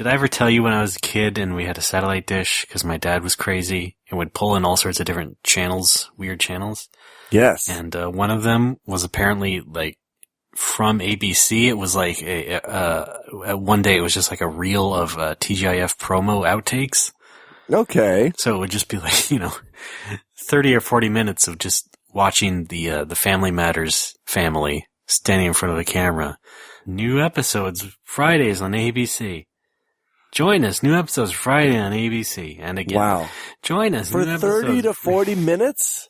Did I ever tell you when I was a kid and we had a satellite dish because my dad was crazy and would pull in all sorts of different channels, weird channels? Yes. And one of them was apparently like from ABC. It was like one day it was just like a reel of TGIF promo outtakes. Okay. So it would just be like, 30 or 40 minutes of just watching the Family Matters family standing in front of the camera. New episodes Fridays on ABC. Join us. New episodes Friday on ABC. And again, wow. Join us. For 30 to 40 minutes?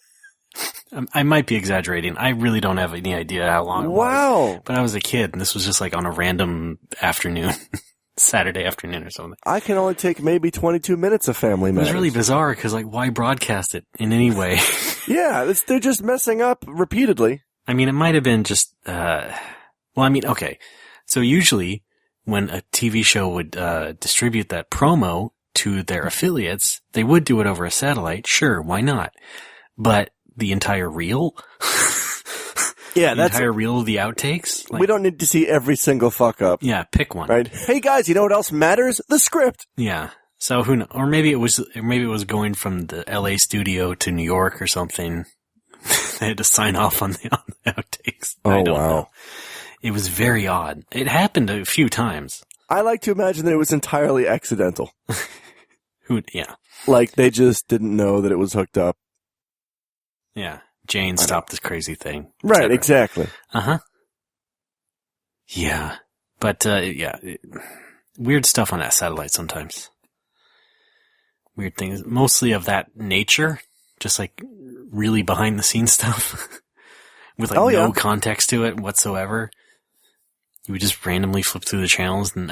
I might be exaggerating. I really don't have any idea how long it was. But I was a kid, and this was just like on a random afternoon, Saturday afternoon or something. I can only take maybe 22 minutes of Family Matters. It was really bizarre, because like, why broadcast it in any way? Yeah, they're just messing up repeatedly. I mean, it might have been just, okay. So usually, when a TV show would distribute that promo to their affiliates, they would do it over a satellite. Sure, why not? But the entire reel? Yeah, the entire reel of the outtakes? We don't need to see every single fuck up. Yeah, pick one. Right? Hey guys, you know what else matters? The script. Yeah. So who knows? Or maybe it was going from the LA studio to New York or something. They had to sign off on the outtakes. Oh, I don't wow. know. It was very odd. It happened a few times. I like to imagine that it was entirely accidental. Yeah. Like they just didn't know that it was hooked up. Yeah. Jane, stop this crazy thing. Right, exactly. Uh-huh. Yeah. But, weird stuff on that satellite sometimes. Weird things. Mostly of that nature. Just like really behind the scenes stuff. With like no context to it whatsoever. You would just randomly flip through the channels and,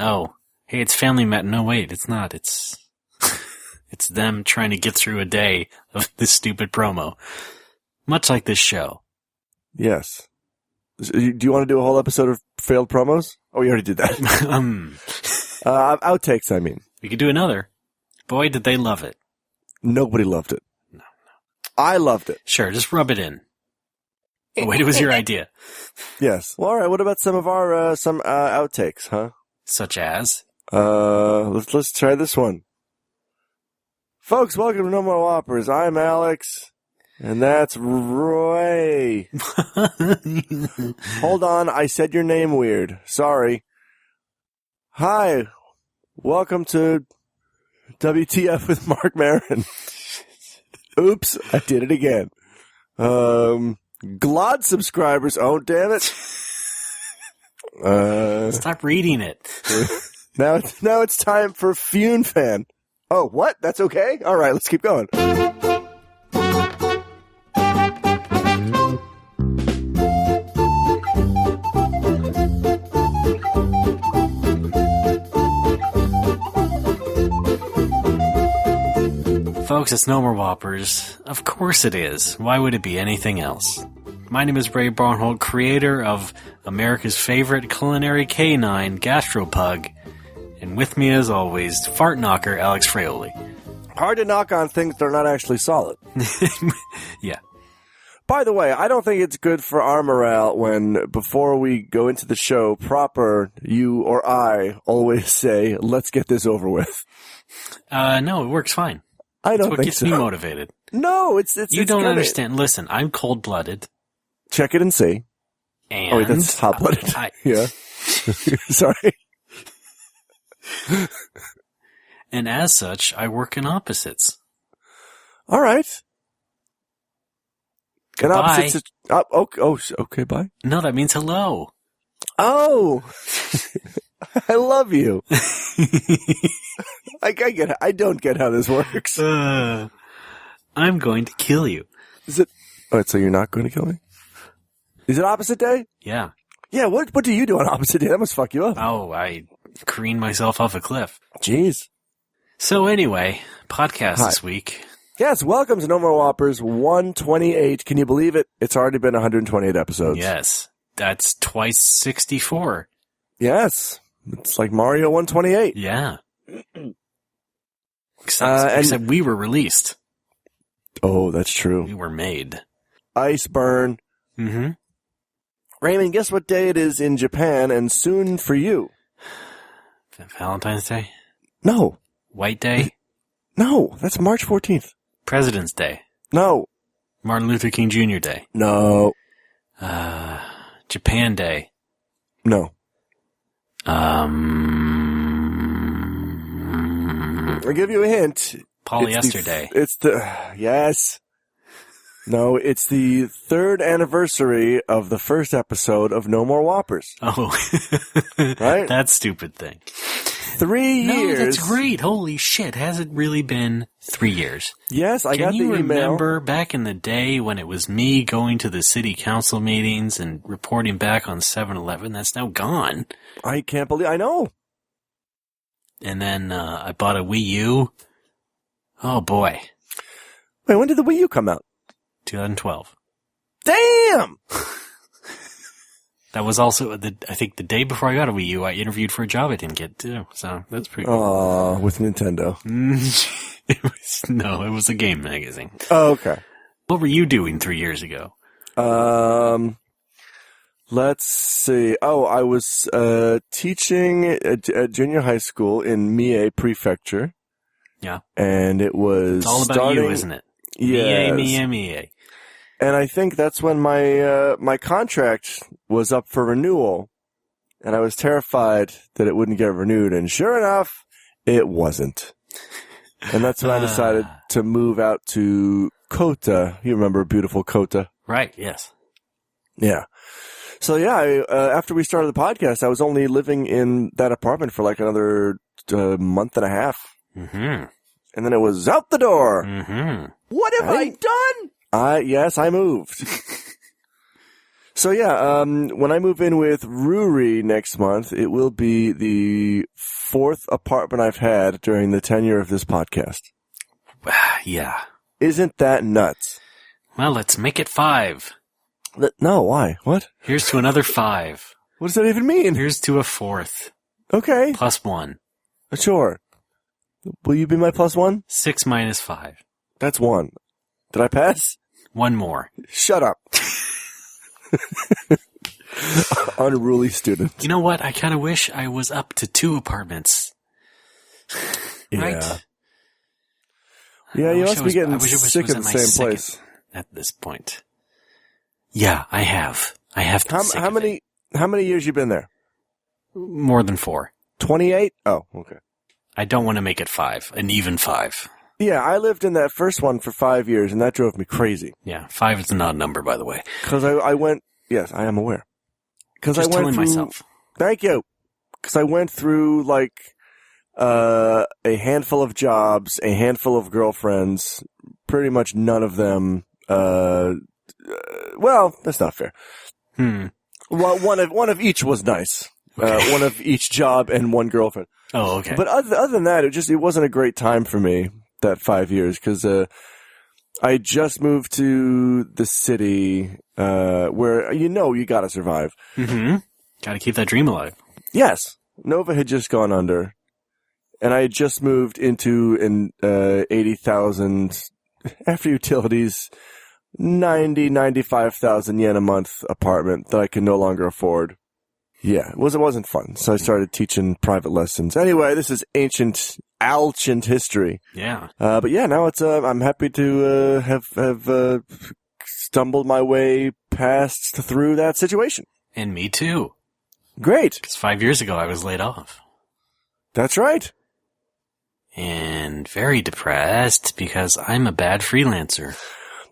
hey, it's Family Matters. No, wait, it's not. It's them trying to get through a day of this stupid promo. Much like this show. Yes. Do you want to do a whole episode of failed promos? Oh, we already did that. Outtakes, I mean. We could do another. Boy, did they love it. Nobody loved it. No. I loved it. Sure, just rub it in. Oh, wait, it was your idea. Yes. Well, all right. What about some of our outtakes, huh? Such as? Let's try this one. Folks, welcome to No More Whoppers. I'm Alex, and that's Roy. Hold on, I said your name weird. Sorry. Hi, welcome to WTF with Mark Maron. Oops, I did it again. Glod subscribers. Oh, damn it. Stop reading it. Now it's time for Fune Fan. Oh, what? That's okay? All right, let's keep going. Folks, it's No More Whoppers. Of course it is. Why would it be anything else? My name is Ray Barnholt, creator of America's favorite culinary canine, Gastropug. And with me, as always, fart knocker Alex Fraioli. Hard to knock on things that are not actually solid. Yeah. By the way, I don't think it's good for our morale when, before we go into the show proper, you or I always say, let's get this over with. No, it works fine. I don't That's what think gets so. me motivated. No, it's You don't understand. Listen, I'm cold-blooded. Check it and see. And oh, wait, that's hot-blooded. Yeah. Sorry. And as such, I work in opposites. All right. Goodbye. In opposites. Okay, bye. No, that means hello. Oh, I love you. I get it. I don't get how this works. I'm going to kill you. Is it? Oh, so you're not going to kill me? Is it opposite day? Yeah. Yeah. What do you do on opposite day? That must fuck you up. Oh, I careen myself off a cliff. Jeez. So anyway, podcast this week. Yes, welcome to No More Whoppers 128. Can you believe it? It's already been 128 episodes. Yes. That's twice 64. Yes. It's like Mario 128. Yeah. Except we were released. Oh, that's true. We were made. Ice burn. Mm-hmm. Raymond, guess what day it is in Japan and soon for you? Valentine's Day? No. White Day? No, that's March 14th. President's Day? No. Martin Luther King Jr. Day? No. Japan Day? No. I'll give you a hint. Polyester Day? Yes. No, it's the 3rd anniversary of the first episode of No More Whoppers. Oh. Right? That stupid thing. 3 years. No, that's great. Holy shit. Has it really been 3 years? Yes, I got the email. Can you remember back in the day when it was me going to the city council meetings and reporting back on 7-Eleven? That's now gone. I can't believe, I know. And then I bought a Wii U. Oh, boy. Wait, when did the Wii U come out? 2012. Damn! That was also, I think the day before I got a Wii U, I interviewed for a job I didn't get too. So that's pretty cool. Oh, with Nintendo. It was a game magazine. Oh, okay. What were you doing 3 years ago? Let's see. Oh, I was teaching at junior high school in Mie Prefecture. Yeah. And it was It's all about you, isn't it? Yes. Mie. And I think that's when my contract was up for renewal, and I was terrified that it wouldn't get renewed. And sure enough, it wasn't. And that's when I decided to move out to Kota. You remember beautiful Kota? Right. Yes. Yeah. So yeah, after we started the podcast, I was only living in that apartment for like another month and a half. Mm-hmm. And then it was out the door. Mm-hmm. What have I done? Yes, I moved. So yeah, when I move in with Ruri next month, it will be the 4th apartment I've had during the tenure of this podcast. Yeah. Isn't that nuts? Well, let's make it 5. No, why? What? Here's to another 5. What does that even mean? Here's to a 4th. Okay. Plus 1. Sure. Will you be my plus 1? 6 minus 5. That's 1. Did I pass? 1 more. Shut up. Unruly student. You know what? I kind of wish I was up to 2 apartments. Right? Yeah, you must be getting sick of the same place. At this point. Yeah, I have. I have to How many years you been there? More than 4. 28? Oh, okay. I don't want to make it 5. An even 5. Yeah, I lived in that first one for 5 years, and that drove me crazy. Yeah, 5 is an odd number, by the way. Because I went... Yes, I am aware. Because I went telling through... myself. Thank you. Because I went through, like, a handful of jobs, a handful of girlfriends, pretty much none of them... well, that's not fair. Well, one of each was nice. Okay. One of each job and one girlfriend. Oh, okay. But other than that, it wasn't a great time for me, that 5 years, because I just moved to the city where you gotta survive. Mm-hmm. Gotta keep that dream alive. Yes. Nova had just gone under, and I had just moved into an 80,000, after utilities, 95,000 yen a month apartment that I could no longer afford. Yeah, it wasn't fun. So I started teaching private lessons. Anyway, this is ancient history. Yeah. But yeah, now it's I'm happy to have stumbled my way through that situation. And me too. Great. Because 5 years ago I was laid off. That's right. And very depressed because I'm a bad freelancer.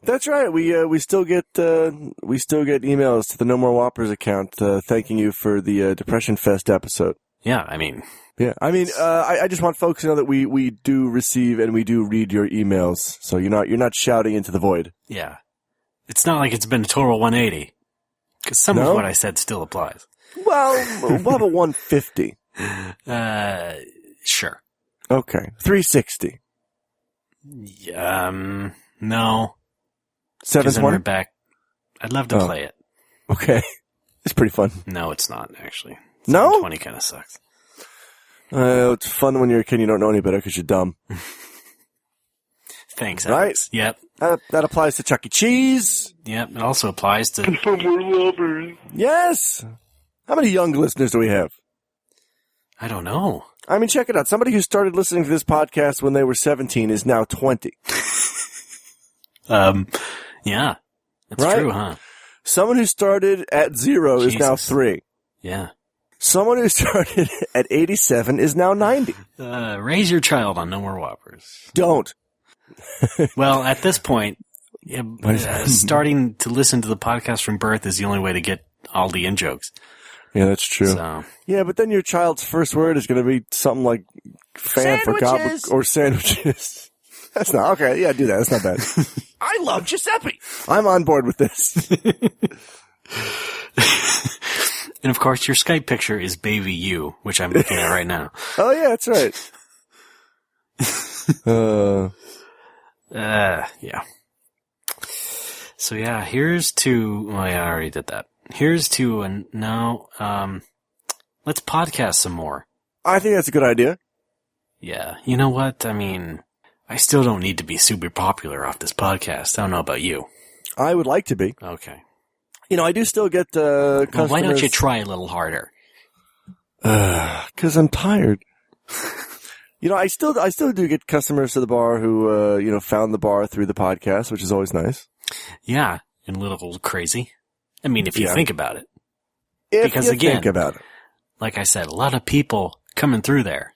That's right. We still get emails to the No More Whoppers account thanking you for the Depression Fest episode. Yeah, I mean. Yeah, I mean, I just want folks to know that we do receive and we do read your emails, so you're not shouting into the void. Yeah, it's not like it's been a total 180, because some of what I said still applies. Well, what about 150? Sure. Okay, 360. No. 720? We're back. I'd love to play it. Okay. It's pretty fun. No, it's not, actually. No? 720 kind of sucks. It's fun when you're a kid and you don't know any better because you're dumb. Thanks, right? Alex. Yep. That applies to Chuck E. Cheese. Yep, it also applies to... Yes! How many young listeners do we have? I don't know. I mean, check it out. Somebody who started listening to this podcast when they were 17 is now 20. Yeah. That's Right? true, huh? Someone who started at 0 is now 3. Yeah. Someone who started at 87 is now 90. Raise your child on No More Whoppers. Don't. Well, at this point, starting to listen to the podcast from birth is the only way to get all the in-jokes. Yeah, that's true. So. Yeah, but then your child's first word is going to be something like fan for gobbler or sandwiches. That's not, okay, yeah, do that. That's not bad. I love Giuseppe. I'm on board with this. And of course, your Skype picture is baby you, which I'm looking at right now. Oh, yeah, that's right. Yeah. So yeah, here's to, oh yeah, I already did that. Here's to, and now, let's podcast some more. I think that's a good idea. Yeah. You know what? I mean, I still don't need to be super popular off this podcast. I don't know about you. I would like to be. Okay. You know, I do still get customers. Well, why don't you try a little harder? 'Cause I'm tired. You know, I still do get customers to the bar who, found the bar through the podcast, which is always nice. Yeah. And a little crazy. I mean, if you think about it. Because again, think about it. Like I said, a lot of people coming through there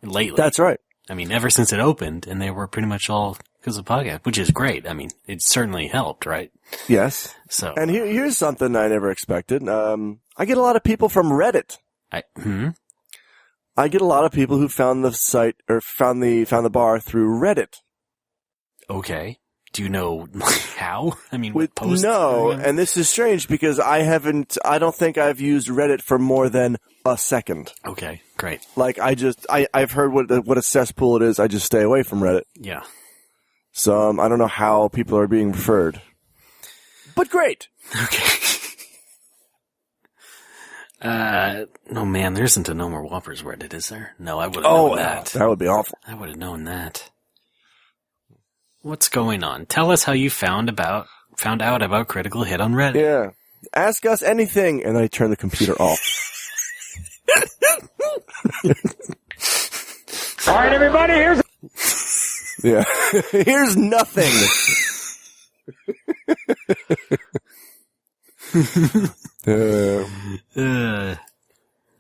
lately. That's right. I mean, ever since it opened, and they were pretty much all because of the podcast, which is great. I mean, it certainly helped, right? Yes. So, and here's something I never expected. I get a lot of people from Reddit. I get a lot of people who found the site or found the bar through Reddit. Okay. Do you know how? I mean, what posts? No, and this is strange because I don't think I've used Reddit for more than a second. Okay, great. Like I've heard what a cesspool it is. I just stay away from Reddit. Yeah. So I don't know how people are being referred. But great. Okay. No man, there isn't a No More Whoppers Reddit, is there? No, I would have known that. That would be awful. I would have known that. What's going on? Tell us how you found out about Critical Hit on Reddit. Yeah. Ask us anything, and I turn the computer off. All right, everybody, here's... Yeah. Here's nothing.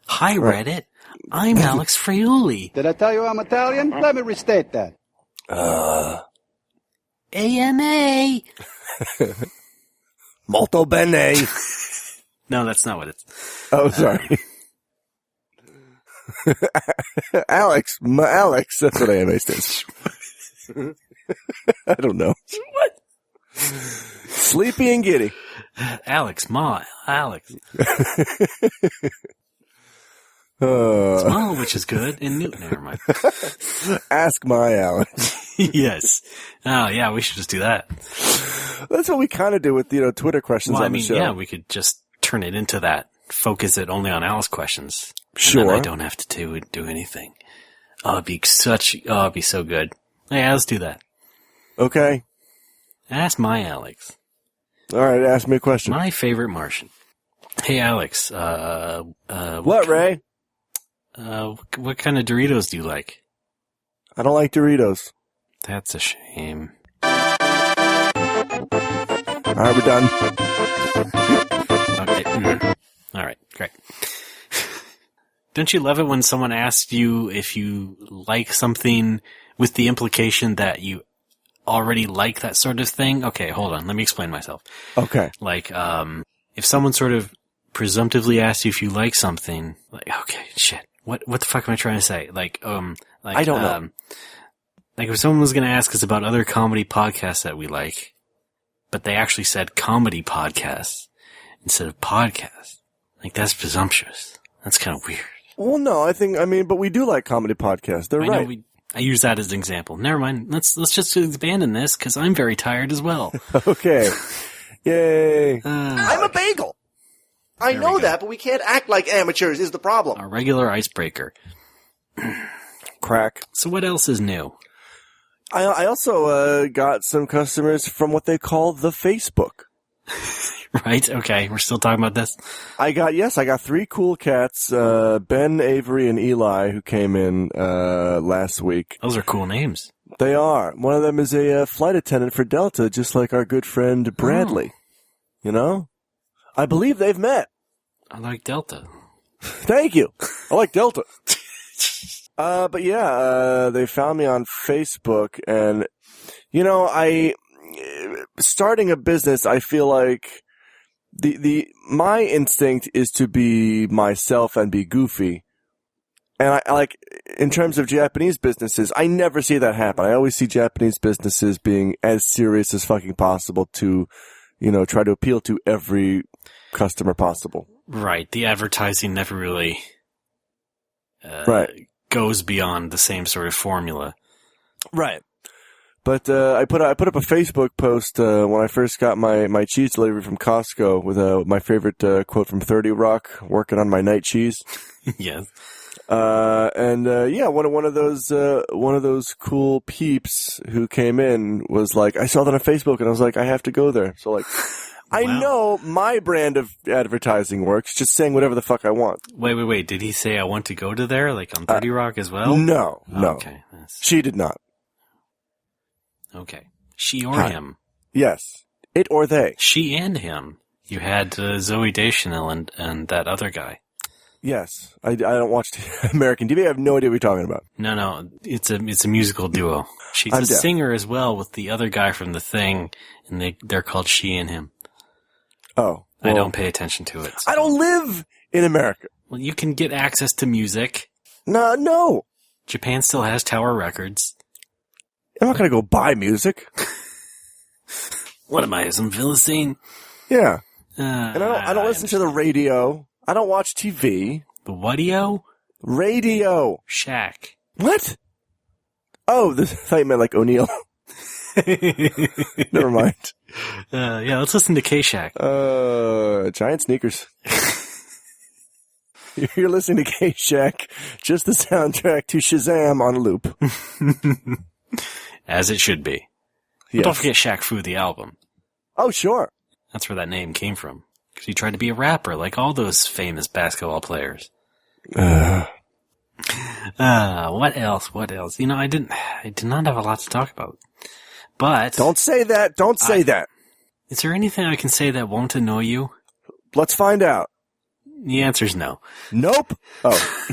Hi, Reddit. I'm Alex Friuli. Did I tell you I'm Italian? Let me restate that. AMA. Molto bene. No, that's not what it's... Oh, sorry. Alex. That's what AMA stands for. I don't know. What? Sleepy and giddy. Alex. Small, which is good, and new. Never mind. Ask my Alex. Yes. Oh, yeah, we should just do that. That's what we kind of do with, Twitter questions on the show. Yeah, we could just turn it into that. Focus it only on Alice questions. Sure. And then I don't have to do anything. Oh, it'd be so good. Yeah, let's do that. Okay. Ask my Alex. All right, ask me a question. My favorite Martian. Hey, Alex. What, Ray? What kind of Doritos do you like? I don't like Doritos. That's a shame. All right, we're done. Okay. All right, great. Don't you love it when someone asks you if you like something with the implication that you already like that sort of thing? Okay, hold on. Let me explain myself. Okay. Like, if someone sort of presumptively asks you if you like something, like, okay, shit. What the fuck am I trying to say? Like, I don't know. Like if someone was going to ask us about other comedy podcasts that we like, but they actually said comedy podcasts instead of podcasts, like that's presumptuous. That's kind of weird. Well, no, but we do like comedy podcasts. They're right. I use that as an example. Never mind. Let's just abandon this because I'm very tired as well. Okay. Yay. I'm a bagel. I know that, but we can't act like amateurs is the problem. A regular icebreaker. Crack. So what else is new? I also got some customers from what they call the Facebook. Right? Okay, we're still talking about this. I got 3 cool cats, Ben, Avery, and Eli, who came in last week. Those are cool names. They are. One of them is a flight attendant for Delta, just like our good friend Bradley. You know? I believe they've met. I like Delta. Thank you. I like Delta. But yeah, they found me on Facebook, and, you know, starting a business, I feel like my instinct is to be myself and be goofy. And I like, in terms of Japanese businesses, I never see that happen. I always see Japanese businesses being as serious as fucking possible to, you know, try to appeal to every customer possible. Right. The advertising never really right. goes beyond the same sort of formula. Right. But I put up a Facebook post when I first got my cheese delivery from Costco with my favorite quote from 30 Rock, working on my night cheese. Yes. Yeah, one of those cool peeps who came in was like, I saw that on Facebook, and I was like, I have to go there. So like, I know my brand of advertising works, just saying whatever the fuck I want. Wait. Did he say I want to go to there, like on 30 Rock as well? No. Okay. She did not. Okay. She or him? Yes. It or they. She and him. You had Zooey Deschanel and that other guy. Yes. I don't watch American TV. I have no idea what you're talking about. No. It's a musical duo. She's a singer as well with the other guy from The Thing, and they're called She and Him. Oh. Well, I don't pay attention to it. So. I don't live in America. Well, you can get access to music. No. Japan still has Tower Records. I'm not going to go buy music. What am I, some Philistine? Yeah. And I don't listen to the radio. I don't watch TV. The what-io? Radio. Shack. What? Oh, I thought you meant like O'Neill. Never mind. Yeah, let's listen to KSHAQ. Giant sneakers. You're listening to KSHAQ, just the soundtrack to Shazam on loop. As it should be. But don't forget Shaq Fu, the album. Oh, sure. That's where that name came from. Because he tried to be a rapper, like all those famous basketball players. What else? You know, I did not have a lot to talk about. But... Don't say that. Don't say that. Is there anything I can say that won't annoy you? Let's find out. The answer's no. Nope. Oh.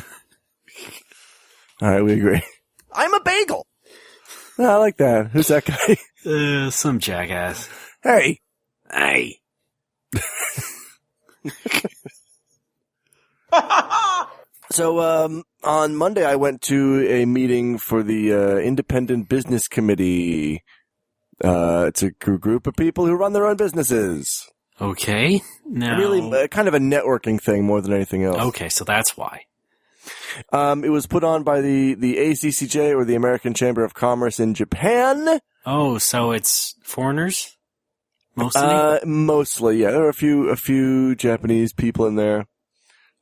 All right, we agree. I'm a bagel. Oh, I like that. Who's that guy? Some jackass. Hey. So, on Monday I went to a meeting for the Independent Business Committee. It's a group of people who run their own businesses. Okay. Now... Really, kind of a networking thing more than anything else. Okay, so that's why. It was put on by the ACCJ, or the American Chamber of Commerce in Japan. Oh, so it's foreigners? Mostly? Mostly, yeah. There were a few Japanese people in there.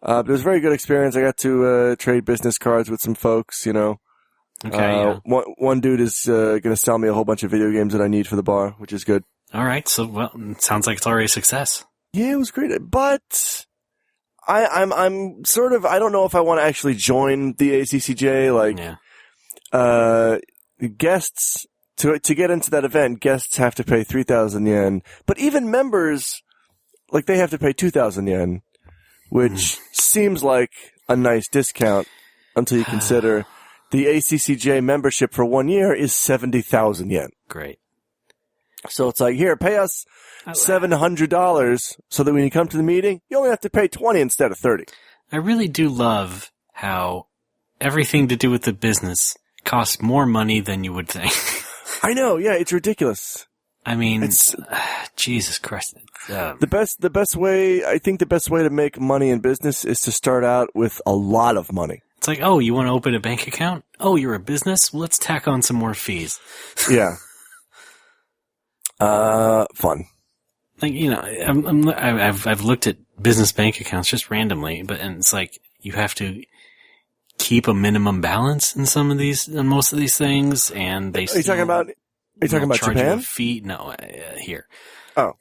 But it was a very good experience. I got to trade business cards with some folks, you know. Okay, yeah. One dude is going to sell me a whole bunch of video games that I need for the bar, which is good. All right, so well, it sounds like it's already a success. Yeah, it was great, but I'm sort of, I don't know if I want to actually join the ACCJ. Like, guests to get into that event, guests have to pay 3,000 yen, but even members, like, they have to pay 2,000 yen, which seems like a nice discount until you consider the ACCJ membership for 1 year is 70,000 yen. Great. So it's like, here, pay us $700 so that when you come to the meeting, you only have to pay 20 instead of 30. I really do love how everything to do with the business costs more money than you would think. I know, yeah, it's ridiculous. I mean, it's Jesus Christ. The best way, I think the best way to make money in business is to start out with a lot of money. It's like, oh, you want to open a bank account? Oh, you're a business? Well, let's tack on some more fees. Yeah. Fun. Like, you know, I've looked at business bank accounts just randomly, and it's like you have to keep a minimum balance in most of these things, and they. Are you talking about charge Japan? you a fee? No, here. Oh.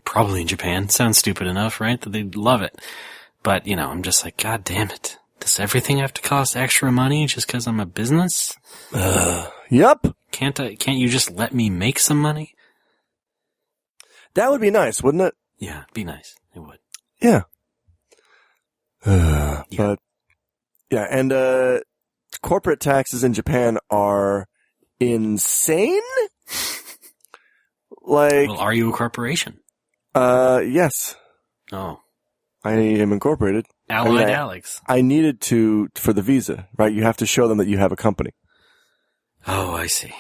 Probably in Japan. Sounds stupid enough, right? That they'd love it. But, I'm just like, God damn it. Does everything have to cost extra money just because I'm a business? Yep. Can't you just let me make some money? That would be nice, wouldn't it? Yeah, be nice. It would. Yeah. Yeah. But, yeah, and corporate taxes in Japan are insane? Like... Well, are you a corporation? Yes. Oh. I am incorporated. Allied Alex. I needed to, for the visa, right? You have to show them that you have a company. Oh, I see.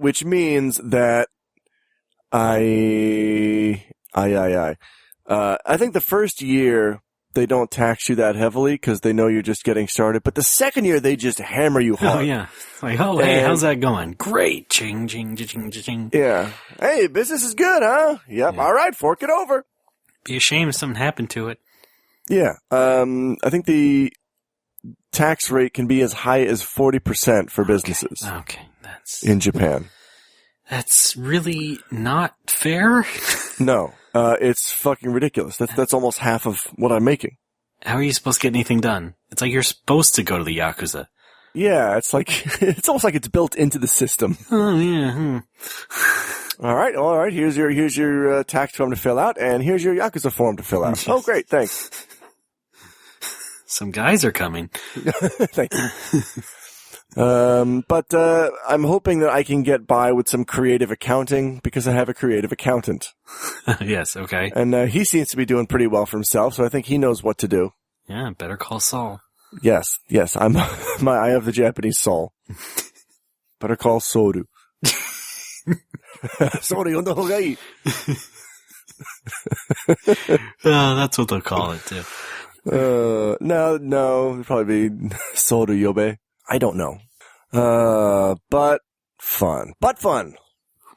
Which means that I think the first year they don't tax you that heavily because they know you're just getting started. But the second year they just hammer you hard. Oh, yeah. Like, oh, hey, how's that going? Great. Ching, ching, ching, ching. Yeah. Hey, business is good, huh? Yep. Yeah. All right. Fork it over. Be a shame if something happened to it. Yeah. I think the tax rate can be as high as 40% for businesses Okay. in Japan. That's really not fair. No. It's fucking ridiculous. That's almost half of what I'm making. How are you supposed to get anything done? It's like you're supposed to go to the Yakuza. Yeah, it's like, it's almost like it's built into the system. Oh, yeah. All right. Here's your tax form to fill out, and here's your Yakuza form to fill out. Oh, great, thanks. Some guys are coming. Thank you. But I'm hoping that I can get by with some creative accounting because I have a creative accountant. Yes, okay. And he seems to be doing pretty well for himself, so I think he knows what to do. Yeah, better call Saul. Yes, I have the Japanese soul. Better call Soru. Soru yonda hoga ii. That's what they'll call it, too. No, it'd probably be Soru yobe. I don't know. But fun.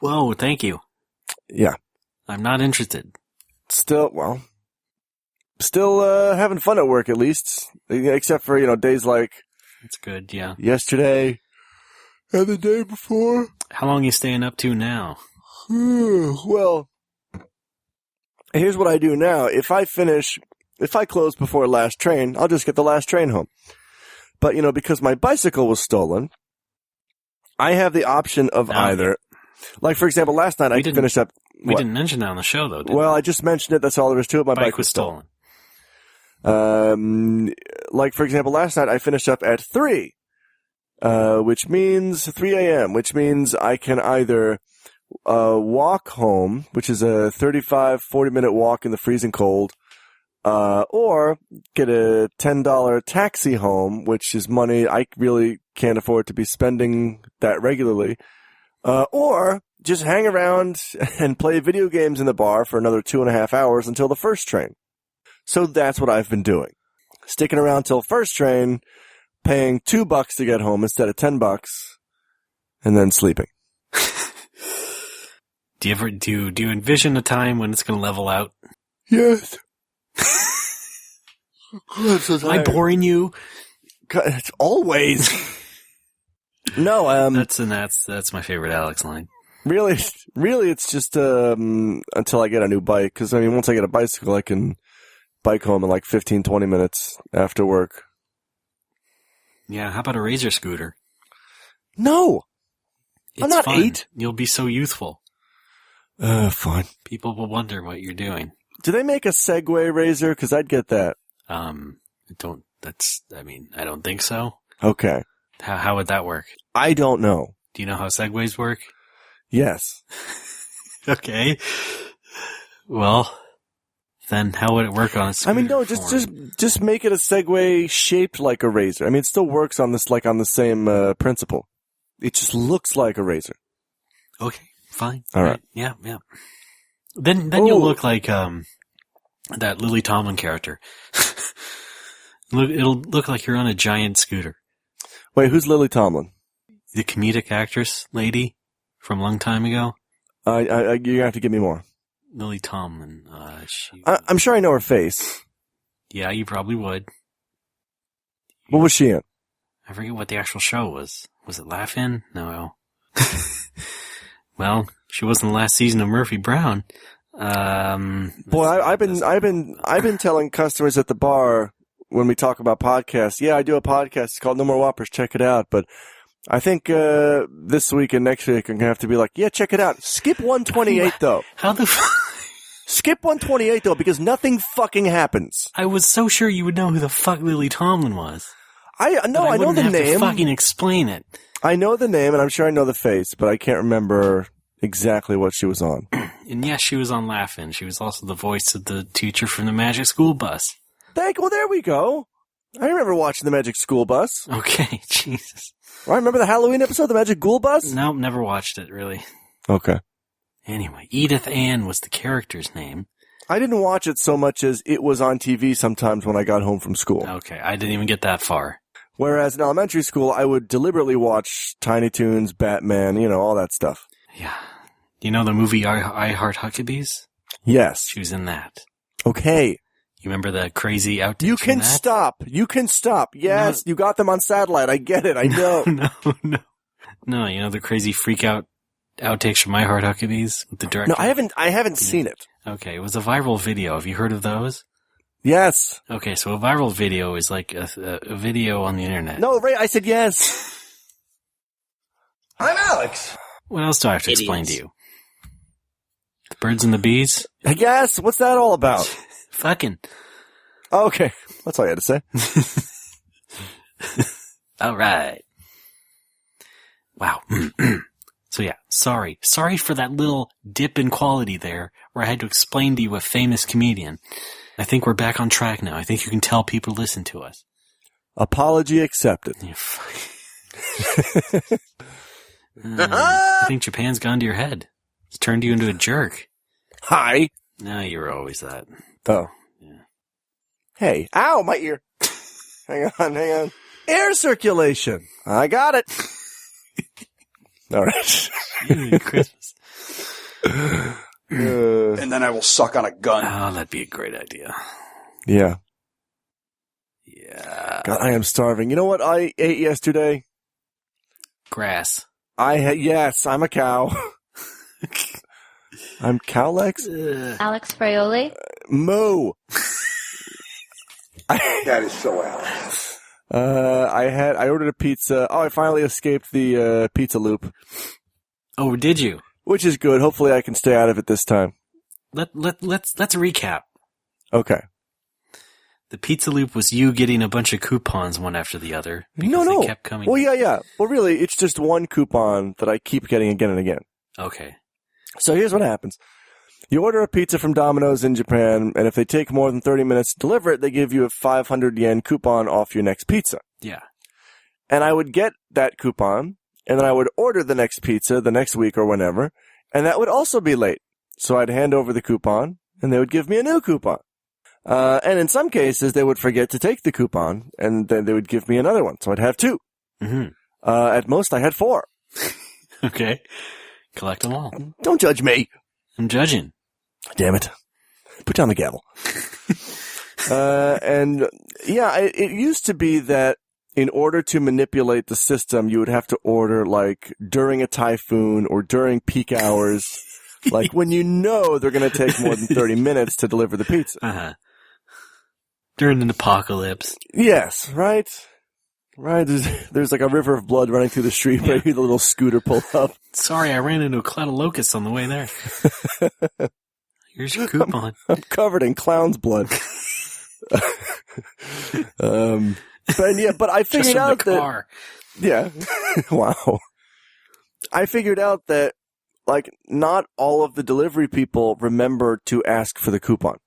Whoa, thank you. Yeah. I'm not interested. Still having fun at work at least. Except for, days like That's good, yeah. yesterday and the day before. How long are you staying up to now? Well, here's what I do now. If I close before last train, I'll just get the last train home. But, because my bicycle was stolen, I have the option of either. Like, for example, last night I finished up. We didn't mention that on the show, though, did we? Well, I just mentioned it. That's all there is to it. My bike was stolen. Like, for example, last night I finished up at 3, which means 3 a.m., which means I can either walk home, which is a 35, 40-minute walk in the freezing cold, or get a $10 taxi home, which is money I really can't afford to be spending that regularly, or just hang around and play video games in the bar for another 2.5 hours until the first train. So that's what I've been doing. Sticking around till first train, paying $2 to get home instead of $10, and then sleeping. Do you envision a time when it's going to level out? Yes. Am I boring you? It's always. No, That's my favorite Alex line. really, it's just until I get a new bike. Because once I get a bicycle, I can bike home in like 15, 20 minutes after work. Yeah, how about a Razor scooter? No, It's I'm not fun. 8. You'll be so youthful. Fine. People will wonder what you're doing. Do they make a Segway Razor? Because I'd get that. I don't think so. Okay. How would that work? I don't know. Do you know how Segways work? Yes. Okay. Well, then how would it work on a scooter? No, just make it a Segway shaped like a razor. It still works on this, like on the same principle. It just looks like a razor. Okay, fine. All right. Yeah. Then you'll look like that Lily Tomlin character. It'll look like you're on a giant scooter. Wait, who's Lily Tomlin? The comedic actress lady from a long time ago. You're gonna have to give me more. Lily Tomlin. I'm sure I know her face. Yeah, you probably would. What was she in? I forget what the actual show was. Was it Laugh-In? No. Well, She was in the last season of Murphy Brown. Boy, I've been telling customers at the bar when we talk about podcasts. Yeah, I do a podcast. It's called No More Whoppers. Check it out. But I think this week and next week I'm gonna have to be like, yeah, check it out. Skip 128 though. How the? Skip 128 though, because nothing fucking happens. I was so sure you would know who the fuck Lily Tomlin was. I know the have name. To fucking explain it. I know the name, and I'm sure I know the face, but I can't remember exactly what she was on. And yes, she was on Laugh-In. She was also the voice of the teacher from the Magic School Bus. Well, there we go. I remember watching the Magic School Bus. Okay, Jesus. I remember the Halloween episode, the Magic Ghoul Bus? Nope, never watched it, really. Okay. Anyway, Edith Ann was the character's name. I didn't watch it so much as it was on TV sometimes when I got home from school. Okay, I didn't even get that far. Whereas in elementary school, I would deliberately watch Tiny Toons, Batman, all that stuff. Yeah. You know the movie I Heart Huckabees? Yes. She was in that. Okay. You remember the crazy outtakes? You can stop. You can stop. Yes, you got them on satellite. I get it. I know. No. No, you know the crazy freak out outtakes from I Heart Huckabees with the director? No, I haven't seen it. Okay, it was a viral video. Have you heard of those? Yes. Okay, so a viral video is like a video on the internet. No, Ray, I said yes. I'm Alex. What else do I have to explain to you? The birds and the bees? Yes, what's that all about? Fucking. Okay, that's all you had to say. All right. Wow. So yeah, sorry. Sorry for that little dip in quality there where I had to explain to you a famous comedian. I think we're back on track now. I think you can tell people listen to us. Apology accepted. I think Japan's gone to your head. It's turned you into a jerk. Hi. No, you were always that. Oh. Yeah. Hey. Ow, my ear. Hang on. Air circulation. I got it. All right. Christmas. And then I will suck on a gun. Oh, that'd be a great idea. Yeah. Yeah. God, I am starving. You know what I ate yesterday? Grass. Yes, I'm a cow. I'm Cowlex? Alex Fraioli. Moo. That is so Alex. I ordered a pizza. Oh, I finally escaped the pizza loop. Oh, did you? Which is good. Hopefully I can stay out of it this time. Let's recap. Okay. The pizza loop was you getting a bunch of coupons one after the other. No. They kept coming. Well, yeah. Well, really, it's just one coupon that I keep getting again and again. Okay. So here's what happens. You order a pizza from Domino's in Japan, and if they take more than 30 minutes to deliver it, they give you a 500 yen coupon off your next pizza. Yeah. And I would get that coupon, and then I would order the next pizza the next week or whenever, and that would also be late. So I'd hand over the coupon, and they would give me a new coupon. And in some cases, they would forget to take the coupon, and then they would give me another one. So I'd have two. Mm-hmm. At most, I had four. Okay. Collect them all. Don't judge me. I'm judging. Damn it. Put down the gavel. And yeah, it used to be that in order to manipulate the system, you would have to order like during a typhoon or during peak hours, like when you know they're going to take more than 30 minutes to deliver the pizza. Uh-huh. During an apocalypse. Yes, right? Right. There's like a river of blood running through the street where you hear the little scooter pull up. Sorry, I ran into a cloud of locusts on the way there. Here's your coupon. I'm covered in clown's blood. But I figured out the car. That, yeah. Wow. I figured out that, like, not all of the delivery people remember to ask for the coupon.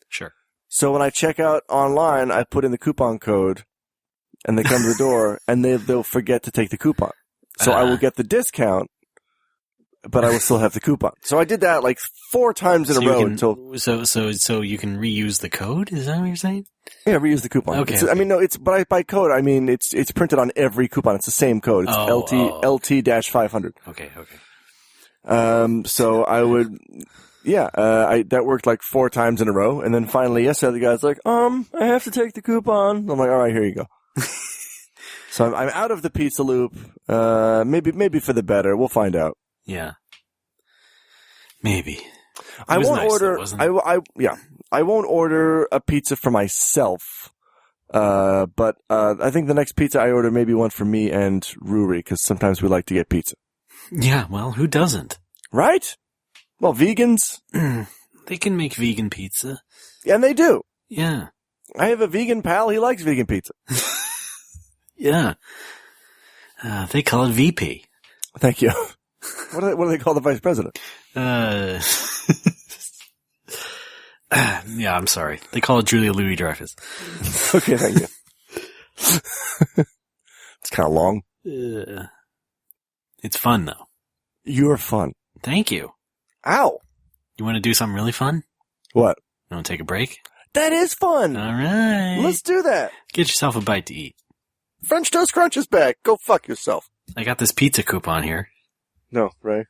Sure. So when I check out online, I put in the coupon code, and they come to the door, and they'll forget to take the coupon. So I will get the discount, but I will still have the coupon. So I did that like 4 times in a row until. So you can reuse the code? Is that what you're saying? Yeah, reuse the coupon. Okay. I mean, no, but by code, I mean it's printed on every coupon. It's the same code. It's LT-500. Okay. So I would, that worked like 4 times in a row, and then finally yesterday the guy's like, I have to take the coupon. I'm like, all right, here you go. So I'm out of the pizza loop. Maybe for the better. We'll find out. Yeah. Maybe. I was won't nice, order. though, wasn't it? I won't order a pizza for myself. But I think the next pizza I order maybe one for me and Ruri, because sometimes we like to get pizza. Yeah, well, who doesn't? Right? Well, vegans. They can make vegan pizza. And they do. Yeah. I have a vegan pal. He likes vegan pizza. Yeah. They call it VP. Thank you. What do they call the vice president? Yeah, I'm sorry. They call it Julia Louis-Dreyfus. Okay, thank you. It's kind of long. It's fun, though. You're fun. Thank you. Ow. You want to do something really fun? What? You want to take a break? That is fun. All right. Let's do that. Get yourself a bite to eat. French Toast Crunch is back. Go fuck yourself. I got this pizza coupon here. No, Ray.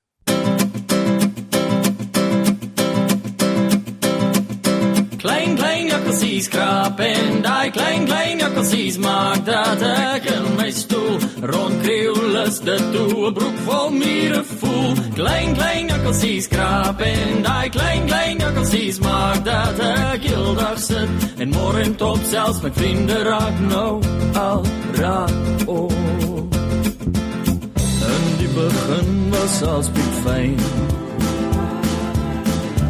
Klein, klein jakkelsies krap en die klein jakkelsies maak dat ek in my stoel rondkreeuw is dit toe 'n broek vol mure voel. Klein jakkelsies krap en die klein jakkelsies maak dat ek heeldag sit en môre top selfs my vriende raak nou al raak oor. In die begin was alles fyn.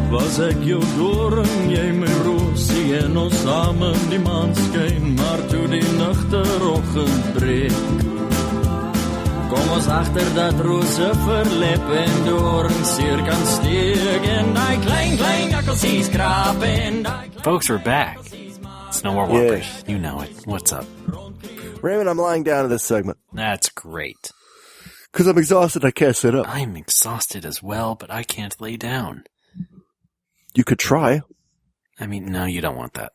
Was ek jou doring, jy my rosie en ons saam in die maan skyn, maar toe die nugteroggend breek, kom ons agter dat rose verlep en doring seer kan steek en die klein jakkelsies krap en die Folks, we're back. It's No More Whoppers. You know it. What's up? Raymond, I'm lying down in this segment. That's great. Because I'm exhausted, I can't sit up. I'm exhausted as well, but I can't lay down. You could try. I mean, no, you don't want that.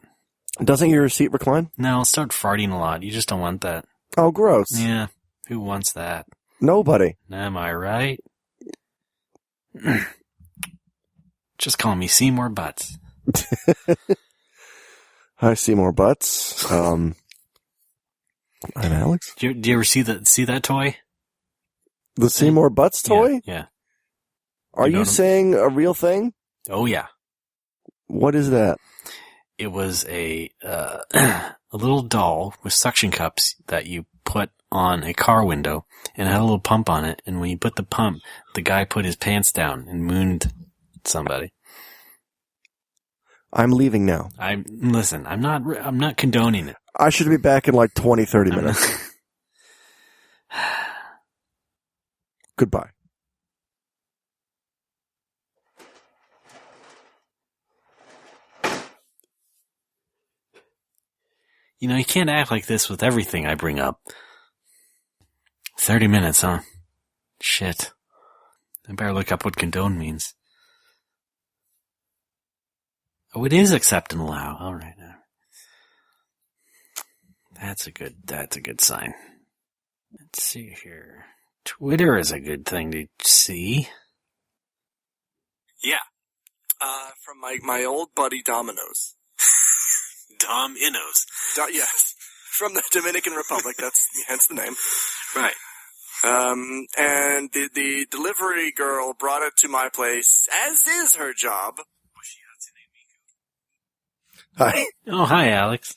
Doesn't your seat recline? No, I'll start farting a lot. You just don't want that. Oh, gross. Yeah. Who wants that? Nobody. Am I right? Just call me Seymore Butts. Hi, Seymore Butts. I'm Alex. Do you ever see that toy? The Seymore Butts toy? Yeah. Are you saying a real thing? Oh, yeah. What is that? It was a little doll with suction cups that you put on a car window and it had a little pump on it. And when you put the pump, the guy put his pants down and mooned somebody. I'm leaving now. Listen, I'm not condoning it. I should be back in like 20, 30 minutes. Goodbye. You know, you can't act like this with everything I bring up. 30 minutes, huh? Shit. I better look up what condone means. Oh, it is accept and allow. All right. That's a good sign. Let's see here. Twitter is a good thing to see. Yeah. From my old buddy Domino's. Dom Innos. Yes. From the Dominican Republic. That's hence the name. Right. And the delivery girl brought it to my place, as is her job. Hi. Oh, hi, Alex.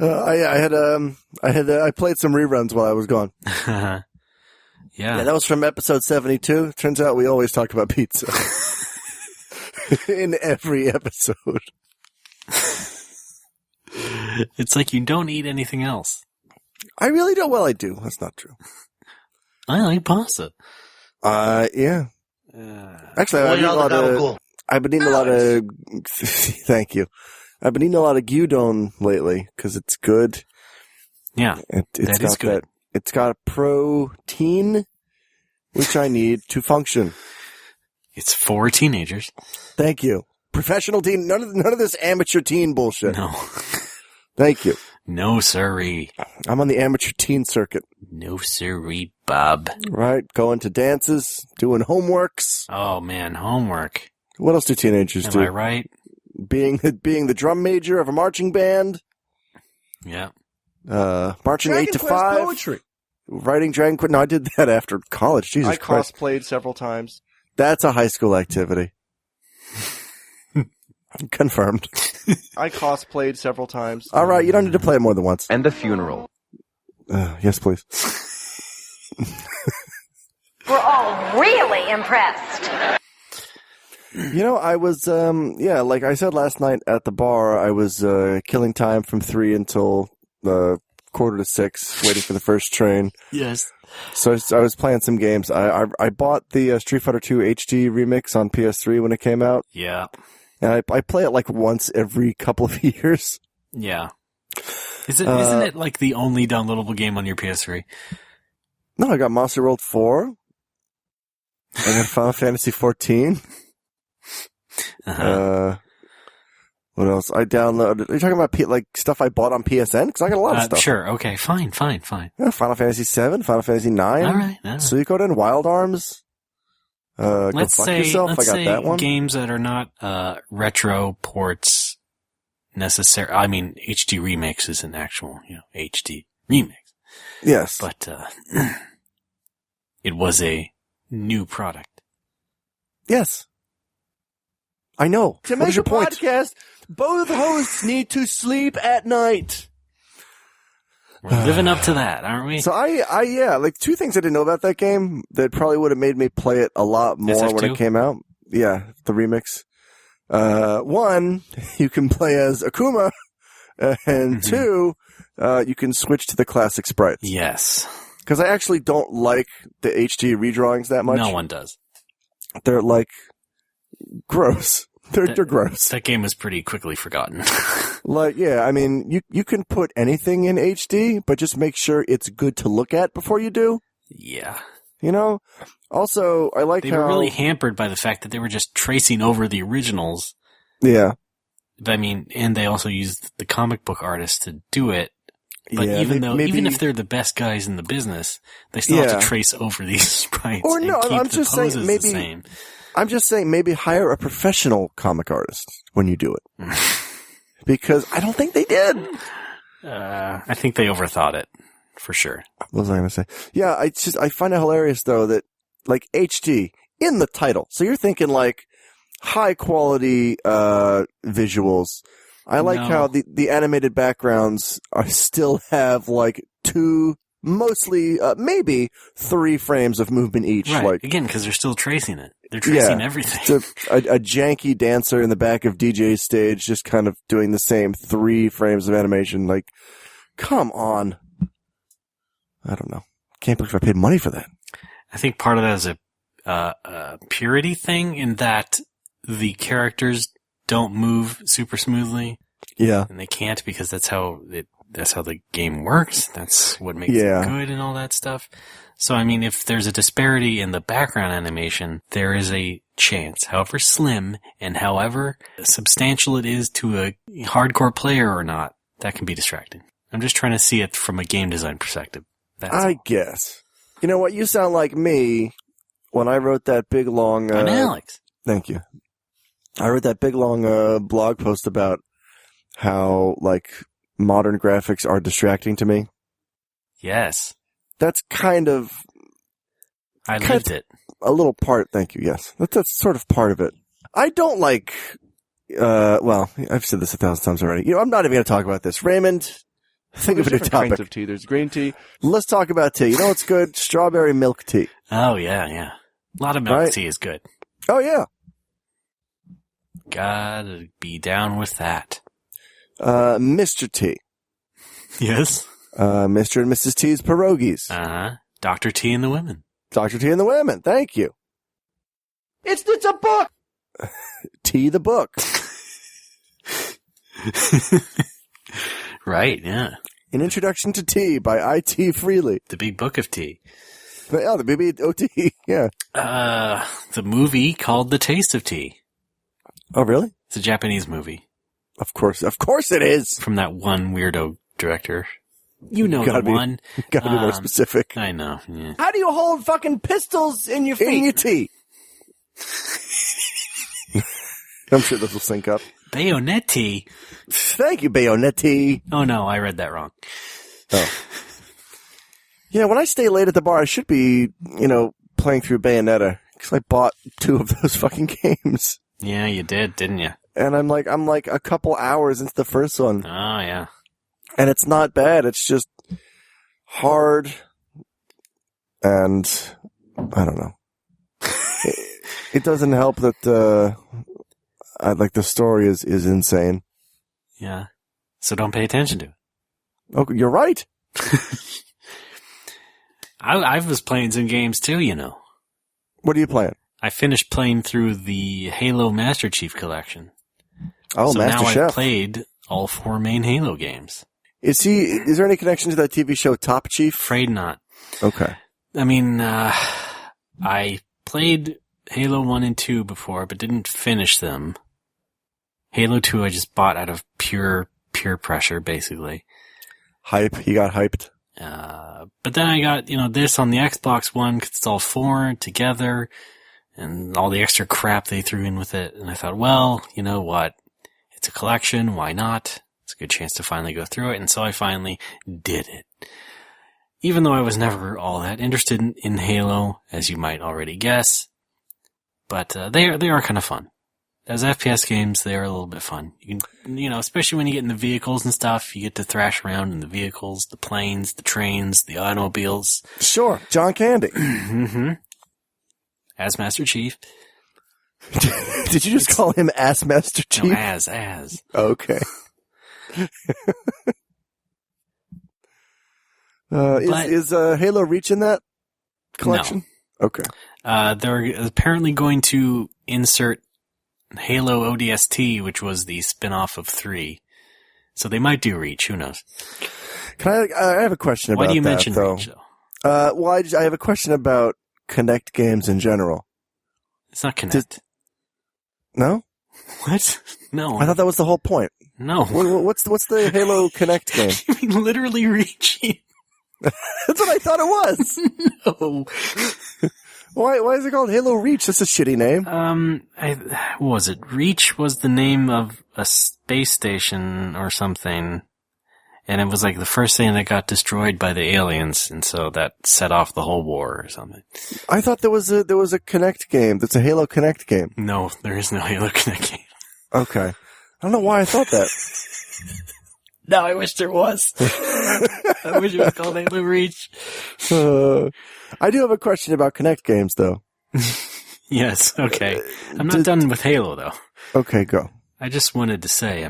I played some reruns while I was gone. Yeah. Yeah, that was from episode 72. Turns out we always talk about pizza. In every episode. It's like you don't eat anything else. I really don't. Well, I do. That's not true. I like pasta. Yeah. Actually, I've been eating a lot of, thank you. I've been eating a lot of gyudon lately because it's good. Yeah. It's got good. It's got protein, which I need to function. It's for teenagers. Thank you. Professional teen. None of this amateur teen bullshit. No. Thank you. No, sirree. I'm on the amateur teen circuit. No, sirree, Bob. Right. Going to dances, doing homeworks. Oh, man, homework. What else do teenagers do? Am I right? Being the drum major of a marching band. Yeah. Marching Dragon 8 to Quest 5. poetry. Writing Dragon Quest. No, I did that after college. Jesus I Christ. cosplayed several times. That's a high school activity. Confirmed. I cosplayed several times. All right, you don't need to play it more than once. And the funeral. Yes, please. We're all really impressed. You know, I was, like I said last night at the bar, I was killing time from 3 until 5:45, waiting for the first train. Yes. So I was playing some games. I bought the Street Fighter 2 HD remix on PS3 when it came out. Yeah. And I play it like once every couple of years. Yeah. Isn't it like the only downloadable game on your PS3? No, I got Monster World 4. I got Final Fantasy 14. What else? I downloaded. Are you talking about like stuff I bought on PSN? Because I got a lot of stuff. Sure. Okay. Fine. Yeah, Final Fantasy 7, Final Fantasy 9. All right. Suikoden, Wild Arms. Let's Go Fuck say Yourself. I got that one. Games that are not retro ports necessary. I mean, HD Remix is an actual, HD remix. Yes. But it was a new product. Yes. I know. To What make is your a point? podcast, both hosts need to sleep at night. We're living up to that, aren't we? So like 2 things I didn't know about that game that probably would have made me play it a lot more when SF2? it came out. Yeah, the remix. 1, you can play as Akuma, and 2, you can switch to the classic sprites. Yes. Because I actually don't like the HD redrawings that much. No one does. They're like gross. They're gross. That game was pretty quickly forgotten. Like, yeah, I mean, you can put anything in HD, but just make sure it's good to look at before you do. Yeah. You know? Also, I like They how... were really hampered by the fact that they were just tracing over the originals. Yeah. I mean, and they also used the comic book artists to do it. But Yeah, even if they're the best guys in the business, they still have to trace over these sprites. Or no, and keep I'm the just saying poses maybe... the same. I'm just saying maybe hire a professional comic artist when you do it. Because I don't think they did. I think they overthought it, for sure. What was I going to say? Yeah, I find it hilarious, though, that, like, HD in the title. So you're thinking, like, high quality visuals. I like how the animated backgrounds still have, like, 2, mostly, maybe 3 frames of movement each. Right. Like, Again, because they're still tracing it. They're tracing everything. It's a janky dancer in the back of DJ's stage just kind of doing the same 3 frames of animation. Like, come on. I don't know. Can't believe I paid money for that. I think part of that is a purity thing in that the characters don't move super smoothly. Yeah. And they can't because that's how the game works. That's what makes it good and all that stuff. So, I mean, if there's a disparity in the background animation, there is a chance, however slim and however substantial it is to a hardcore player or not, that can be distracting. I'm just trying to see it from a game design perspective. I guess. You know what? You sound like me when I wrote that big, long... I'm Alex. Thank you. I wrote that big, long blog post about how, like, modern graphics are distracting to me. Yes. That's kind of... I lived it. A little part, thank you, yes. That's sort of part of it. I don't like... well, I've said this 1,000 times already. You know, I'm not even going to talk about this. Raymond, think of a new topic. Kinds of tea. There's green tea. Let's talk about tea. You know what's good? Strawberry milk tea. Oh, yeah. A lot of milk tea is good. Oh, yeah. Gotta be down with that. Mr. T. Yes? Mr. and Mrs. T's pierogies. Uh-huh. Dr. T and the women. Dr. T and the women. Thank you. It's a book! T the book. Right, yeah. An Introduction to Tea by I.T. Freely. The Big Book of Tea. Oh, the BBOT, yeah. The movie called The Taste of Tea. Oh, really? It's a Japanese movie. Of course it is. From that one weirdo director. You know Gotta the one. Gotta be more specific. I know, yeah. How do you hold fucking pistols in your feet? In your tea. I'm sure this will sync up. Bayonetti. Thank you, Bayonetti. Oh no, I read that wrong. Oh. Yeah, when I stay late at the bar, I should be, playing through Bayonetta. Because I bought 2 of those fucking games. Yeah, you did, didn't you? And I'm like a couple hours into the first one. Oh, yeah. And it's not bad. It's just hard. And I don't know. It doesn't help that the story is insane. Yeah. So don't pay attention to it. Oh, you're right. I was playing some games too, you know. What are you playing? I finished playing through the Halo Master Chief Collection. Oh, so Master now Chef. I've played all 4 main Halo games. Is there any connection to that TV show Top Chief? Afraid not. Okay. I mean, I played Halo 1 and 2 before, but didn't finish them. Halo 2 I just bought out of pure pressure, basically. Hype. He got hyped. But then I got, this on the Xbox One, 'cause it's all 4 together, and all the extra crap they threw in with it. And I thought, well, you know what? It's a collection. Why not? It's a good chance to finally go through it. And so I finally did it. Even though I was never all that interested in Halo, as you might already guess. But they are kind of fun. As FPS games, they are a little bit fun. You can, especially when you get in the vehicles and stuff, you get to thrash around in the vehicles, the planes, the trains, the automobiles. Sure. John Candy. Mm-hmm. As Master Chief. Did you just call him Ass Master Chief? No, as. Okay. Is Halo Reach in that collection? No. Okay. They're apparently going to insert Halo ODST, which was the spin-off of 3. So they might do Reach. Who knows? I have a question about that, Why do you mention though? Reach, though? Well, I have a question about Kinect games in general. It's not Kinect. No? What? No. I thought that was the whole point. No. What's the Halo Kinect game? You mean literally reaching? That's what I thought it was. No. Why is it called Halo Reach? That's a shitty name. What was it? Reach was the name of a space station or something. And it was like the first thing that got destroyed by the aliens, and so that set off the whole war or something. I thought there was a Kinect game. That's a Halo Kinect game. No, there is no Halo Kinect game. Okay. I don't know why I thought that. No, I wish there was. I wish it was called Halo Reach. I do have a question about Kinect games, though. Yes, okay. I'm not done with Halo, though. Okay, go. I just wanted to say,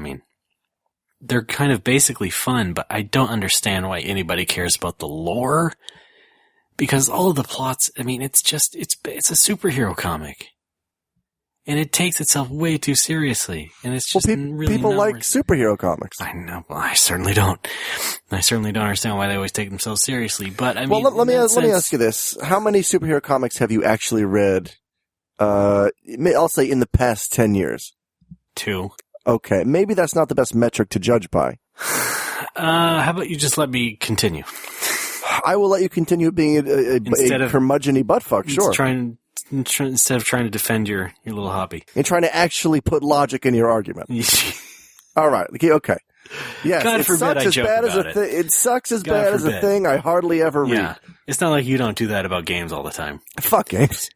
they're kind of basically fun, but I don't understand why anybody cares about the lore. Because all of the plots, it's a superhero comic. And it takes itself way too seriously. And it's just really people not like worth- superhero comics. I know. Well, I certainly don't. I certainly don't understand why they always take themselves seriously. But let me ask you this: how many superhero comics have you actually read? I'll say in the past 10 years. 2. Okay, maybe that's not the best metric to judge by. How about you just let me continue? I will let you continue being a curmudgeon-y buttfuck. Sure. Instead of trying to defend your little hobby. And trying to actually put logic in your argument. All right. Okay. Yes, God it forbid sucks I as joke bad as about a thing. It sucks as bad as a thing I hardly ever read. Yeah. It's not like you don't do that about games all the time. Fuck games.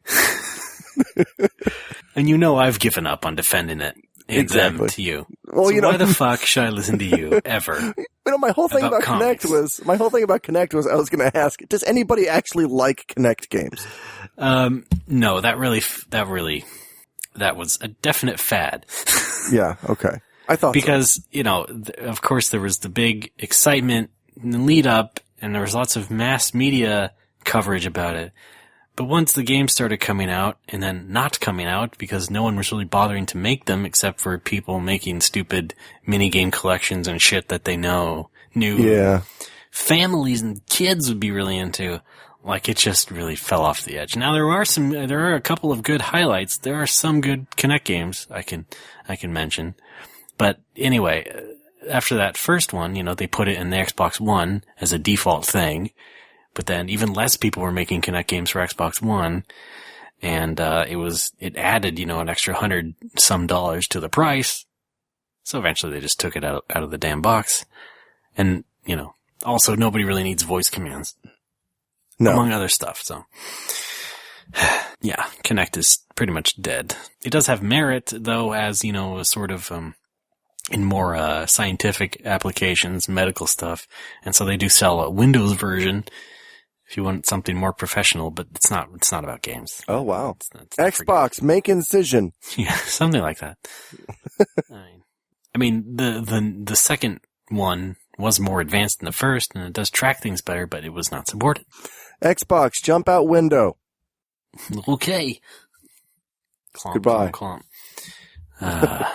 And I've given up on defending it. Them to you. Well, so why the fuck should I listen to you ever? My whole thing about comics? Kinect was I was going to ask, does anybody actually like Kinect games? No, that was a definite fad. Yeah, okay. I thought because, of course there was the big excitement and the lead up and there was lots of mass media coverage about it. But once the game started coming out and then not coming out because no one was really bothering to make them except for people making stupid minigame collections and shit that they knew families and kids would be really into, it just really fell off the edge. Now there are a couple of good highlights. There are some good Kinect games I can mention. But anyway, after that first one, they put it in the Xbox One as a default thing. But then even less people were making Kinect games for Xbox One. And, it added, an extra $100 some to the price. So eventually they just took it out of the damn box. And, also nobody really needs voice commands. No. Among other stuff, so. Yeah, Kinect is pretty much dead. It does have merit, though, as, a sort of, in more, scientific applications, medical stuff. And so they do sell a Windows version if you want something more professional, but it's not about games. Oh, wow. It's not Xbox, make incision. Yeah, something like that. I mean, the second one was more advanced than the first, and it does track things better, but it was not supported. Xbox, jump out window. Okay. Clomp, Goodbye. Clomp, clomp.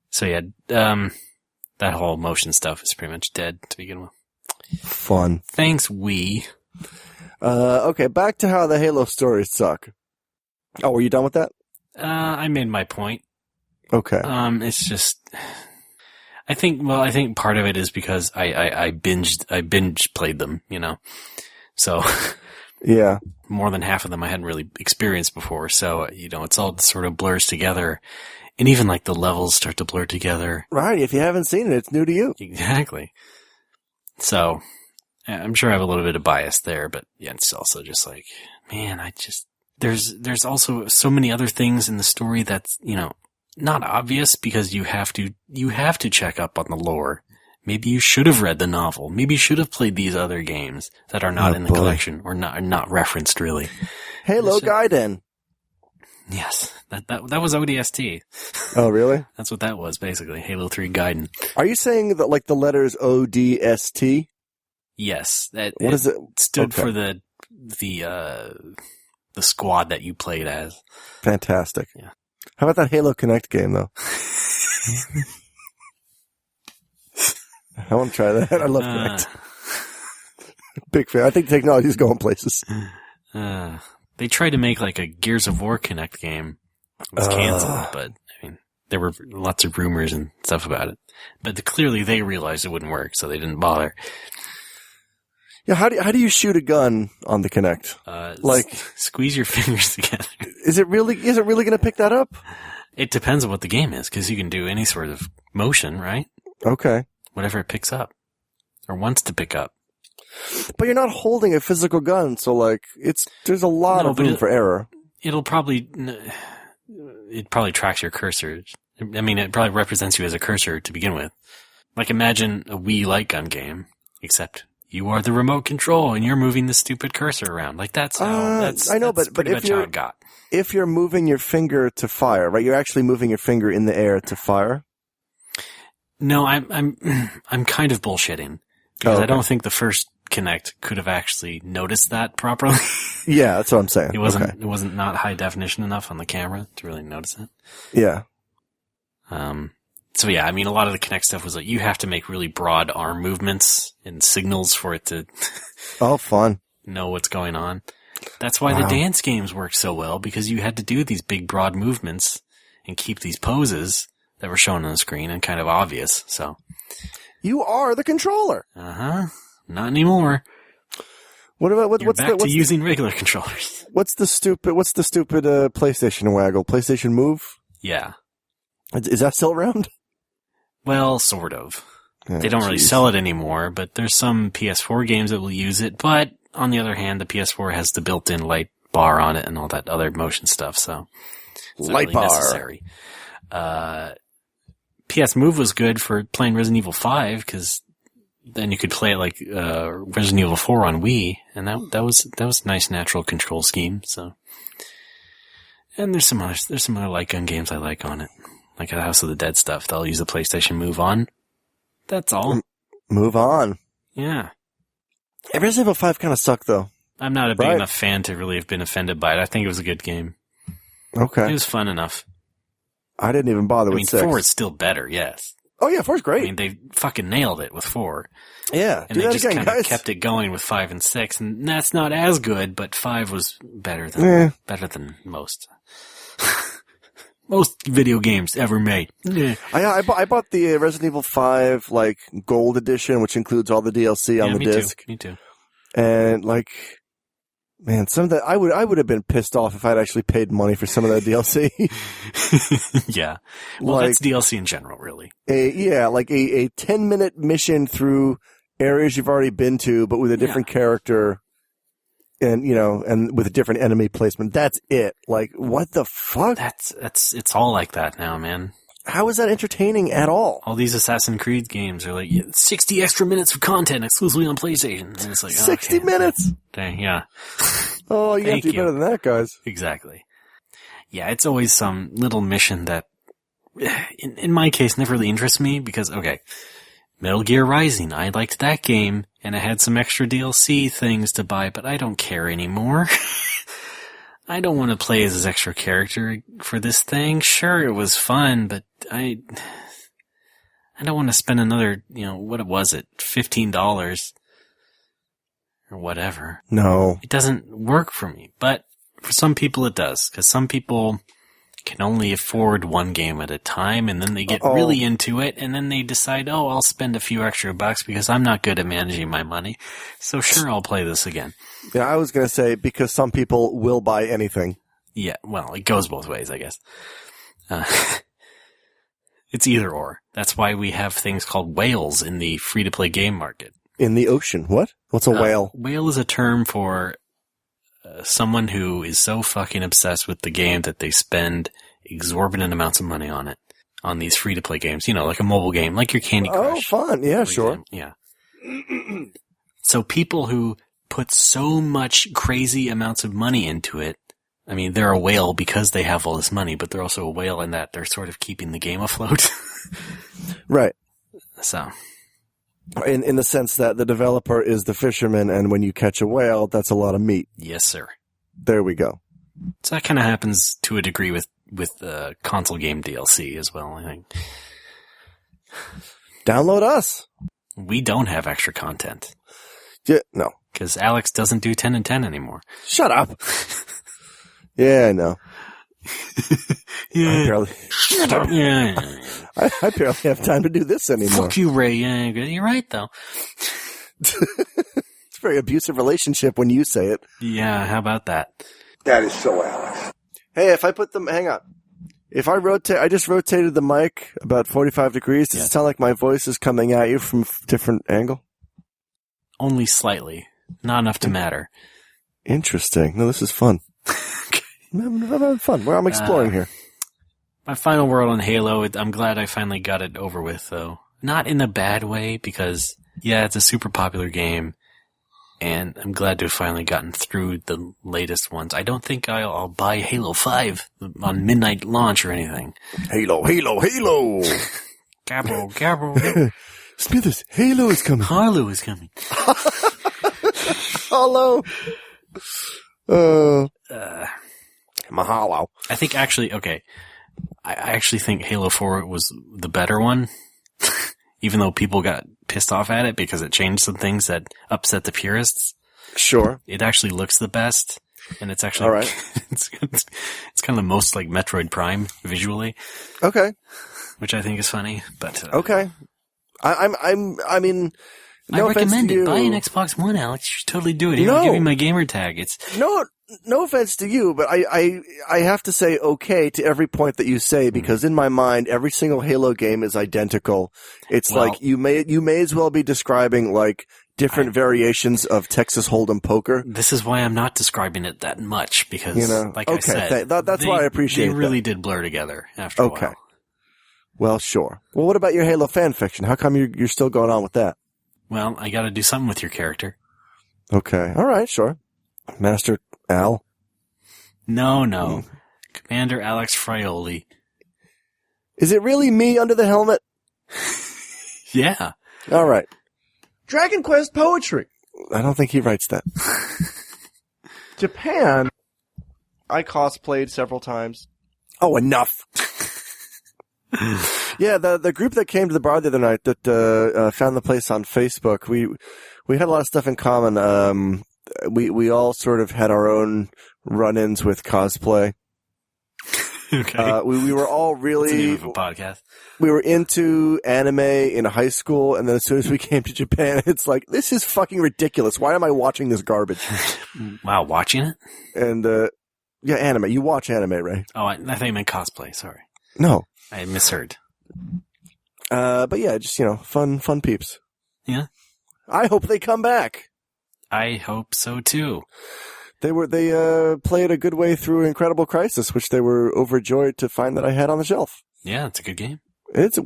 So yeah, that whole motion stuff is pretty much dead to begin with. Fun. Thanks, Wii. Okay, back to how the Halo stories suck. Oh, were you done with that? I made my point. Okay. It's just, I think part of it is because I binge played them, so. Yeah. More than half of them I hadn't really experienced before, so, it's all sort of blurs together. And even like the levels start to blur together. Right, if you haven't seen it, it's new to you. Exactly. So, I'm sure I have a little bit of bias there, but yeah, it's also just like, man, there's also so many other things in the story that's, not obvious because you have to check up on the lore. Maybe you should have read the novel. Maybe you should have played these other games that are not in the collection or not referenced really. Halo Gaiden. Yes, that was ODST. Oh, really? That's what that was basically. Halo 3 Gaiden. Are you saying that like the letters ODST? Yes, what is it? Stood for the squad that you played as. Fantastic. Yeah. How about that Halo Connect game though? I want to try that. I love Connect. Big fan. I think technology is going places. They tried to make like a Gears of War Connect game. It was canceled, but I mean, there were lots of rumors and stuff about it. But clearly they realized it wouldn't work, so they didn't bother. Yeah, how do you shoot a gun on the Kinect? Squeeze your fingers together. Is it really going to pick that up? It depends on what the game is, because you can do any sort of motion, right? Okay. Whatever it picks up or wants to pick up. But you're not holding a physical gun, so there's a lot of room for error. It probably tracks your cursor. I mean, it probably represents you as a cursor to begin with. Like imagine a Wii light gun game, except you are the remote control and you're moving the stupid cursor around. Like that's how, I know, that's but pretty much how it got. If you're moving your finger to fire, right? You're actually moving your finger in the air to fire. No, I'm kind of bullshitting because I don't think the first Kinect could have actually noticed that properly. Yeah, that's what I'm saying. It wasn't not high definition enough on the camera to really notice it. Yeah. So yeah, I mean, a lot of the Kinect stuff was like you have to make really broad arm movements and signals for it to fun. know what's going on. That's why the dance games worked so well, because you had to do these big broad movements and keep these poses that were shown on the screen and kind of obvious. So you are the controller. Not anymore. What about what's back to using regular controllers? What's the stupid PlayStation waggle? PlayStation Move? Yeah. Is that still around? Well, sort of. They don't really sell it anymore, but there's some PS4 games that will use it. But on the other hand, the PS4 has the built-in light bar on it and all that other motion stuff, so it's light not really bar necessary. PS Move was good for playing Resident Evil 5 because then you could play it like Resident Evil 4 on Wii, and that was a nice natural control scheme. So, and there's some other light gun games I like on it, like the House of the Dead stuff. They'll use the PlayStation Move on. That's all. Move on. Yeah. Resident Evil 5 kind of sucked though. I'm not a big enough fan to really have been offended by it. I think it was a good game. Okay. It was fun enough. I didn't even bother with 6. 4 is still better, yes. Oh yeah, 4's great. I mean, they fucking nailed it with 4. Yeah, and they just kind of kept it going with 5 and 6, and that's not as good, but 5 was better than most. Most video games ever made. Yeah. I bought the Resident Evil 5 gold edition, which includes all the DLC on the disc. Me too. And man, some of that I would have been pissed off if I'd actually paid money for some of that DLC. Yeah. Well, that's DLC in general, really. A 10-minute mission through areas you've already been to, but with a different character. and and with a different enemy placement. That's it. Like, what the fuck? It's all like that now, man. How is that entertaining at all? All these Assassin's Creed games are like 60 extra minutes of content exclusively on PlayStation. And it's like 60 minutes. Dang, yeah. Oh, you have to be better than that, guys. Exactly. Yeah, it's always some little mission that, in my case, never really interests me because, okay, Metal Gear Rising, I liked that game, and I had some extra DLC things to buy, but I don't care anymore. I don't want to play as this extra character for this thing. Sure, it was fun, but I don't want to spend another, what was it, $15 or whatever. No. It doesn't work for me, but for some people it does, because some people can only afford one game at a time, and then they get really into it, and then they decide, I'll spend a few extra bucks because I'm not good at managing my money, so sure, I'll play this again. Yeah, I was going to say, because some people will buy anything. Yeah, well, it goes both ways, I guess. It's either or. That's why we have things called whales in the free-to-play game market. In the ocean. What? What's a whale? Whale is a term for someone who is so fucking obsessed with the game that they spend exorbitant amounts of money on it, on these free-to-play games, like a mobile game, like your Candy Crush. Oh, fun. Yeah, sure. Yeah. So people who put so much crazy amounts of money into it, I mean, they're a whale because they have all this money, but they're also a whale in that they're sort of keeping the game afloat. Right. So. In the sense that the developer is the fisherman, and when you catch a whale, that's a lot of meat. Yes, sir. There we go. So that kind of happens to a degree with console game DLC as well, I think. Download us. We don't have extra content. Yeah, no. Because Alex doesn't do 10 and 10 anymore. Shut up. Yeah, I know. Yeah. Shut up. Yeah. I barely have time to do this anymore. Fuck you, Ray. Yeah, you're right, though. It's a very abusive relationship when you say it. Yeah, how about that? That is so Alex. Hey, if I put them, hang on. If I just rotated the mic about 45 degrees, does it sound like my voice is coming at you from a different angle? Only slightly. Not enough to matter. Interesting. No, this is fun. I'm having fun. Well, I'm exploring here. My final word on Halo, I'm glad I finally got it over with, though. Not in a bad way, because, it's a super popular game, and I'm glad to have finally gotten through the latest ones. I don't think I'll buy Halo 5 on midnight launch or anything. Halo. Gabble. Smithers, Halo is coming. Harlow is coming. Hello. Mahalo. I think actually, okay. I actually think Halo 4 was the better one. Even though people got pissed off at it because it changed some things that upset the purists. Sure. It actually looks the best. And it's actually, all right. it's kind of the most like Metroid Prime visually. Okay. Which I think is funny, but. Okay. I mean, no I recommend it. Buy an Xbox One, Alex. You should totally do it. I'll give you my gamer tag. No offense to you, but I have to say okay to every point that you say, because in my mind, every single Halo game is identical. It's like you may as well be describing like different variations of Texas Hold'em poker. This is why I'm not describing it that much, because like I said, that's why I appreciate it. They really did blur together after a while. Well, sure. Well, what about your Halo fan fiction? How come you're still going on with that? Well, I got to do something with your character. Okay. All right. Sure. Master Al? No. Commander Alex Frioli. Is it really me under the helmet? Yeah. All right. Dragon Quest poetry. I don't think he writes that. Japan. I cosplayed several times. Oh, enough. Yeah, the group that came to the bar the other night that found the place on Facebook, we had a lot of stuff in common. We all sort of had our own run-ins with cosplay. Okay. We were all really... That's the name of a podcast. We were into anime in high school, and then as soon as we came to Japan, it's like, this is fucking ridiculous. Why am I watching this garbage? Wow, watching it? And, yeah, anime. You watch anime, right? Oh, I thought you meant cosplay. Sorry. No. I misheard. But yeah, just, fun peeps. Yeah. I hope they come back. I hope so too. They played a good way through Incredible Crisis, which they were overjoyed to find that I had on the shelf. Yeah, it's a good game. It's a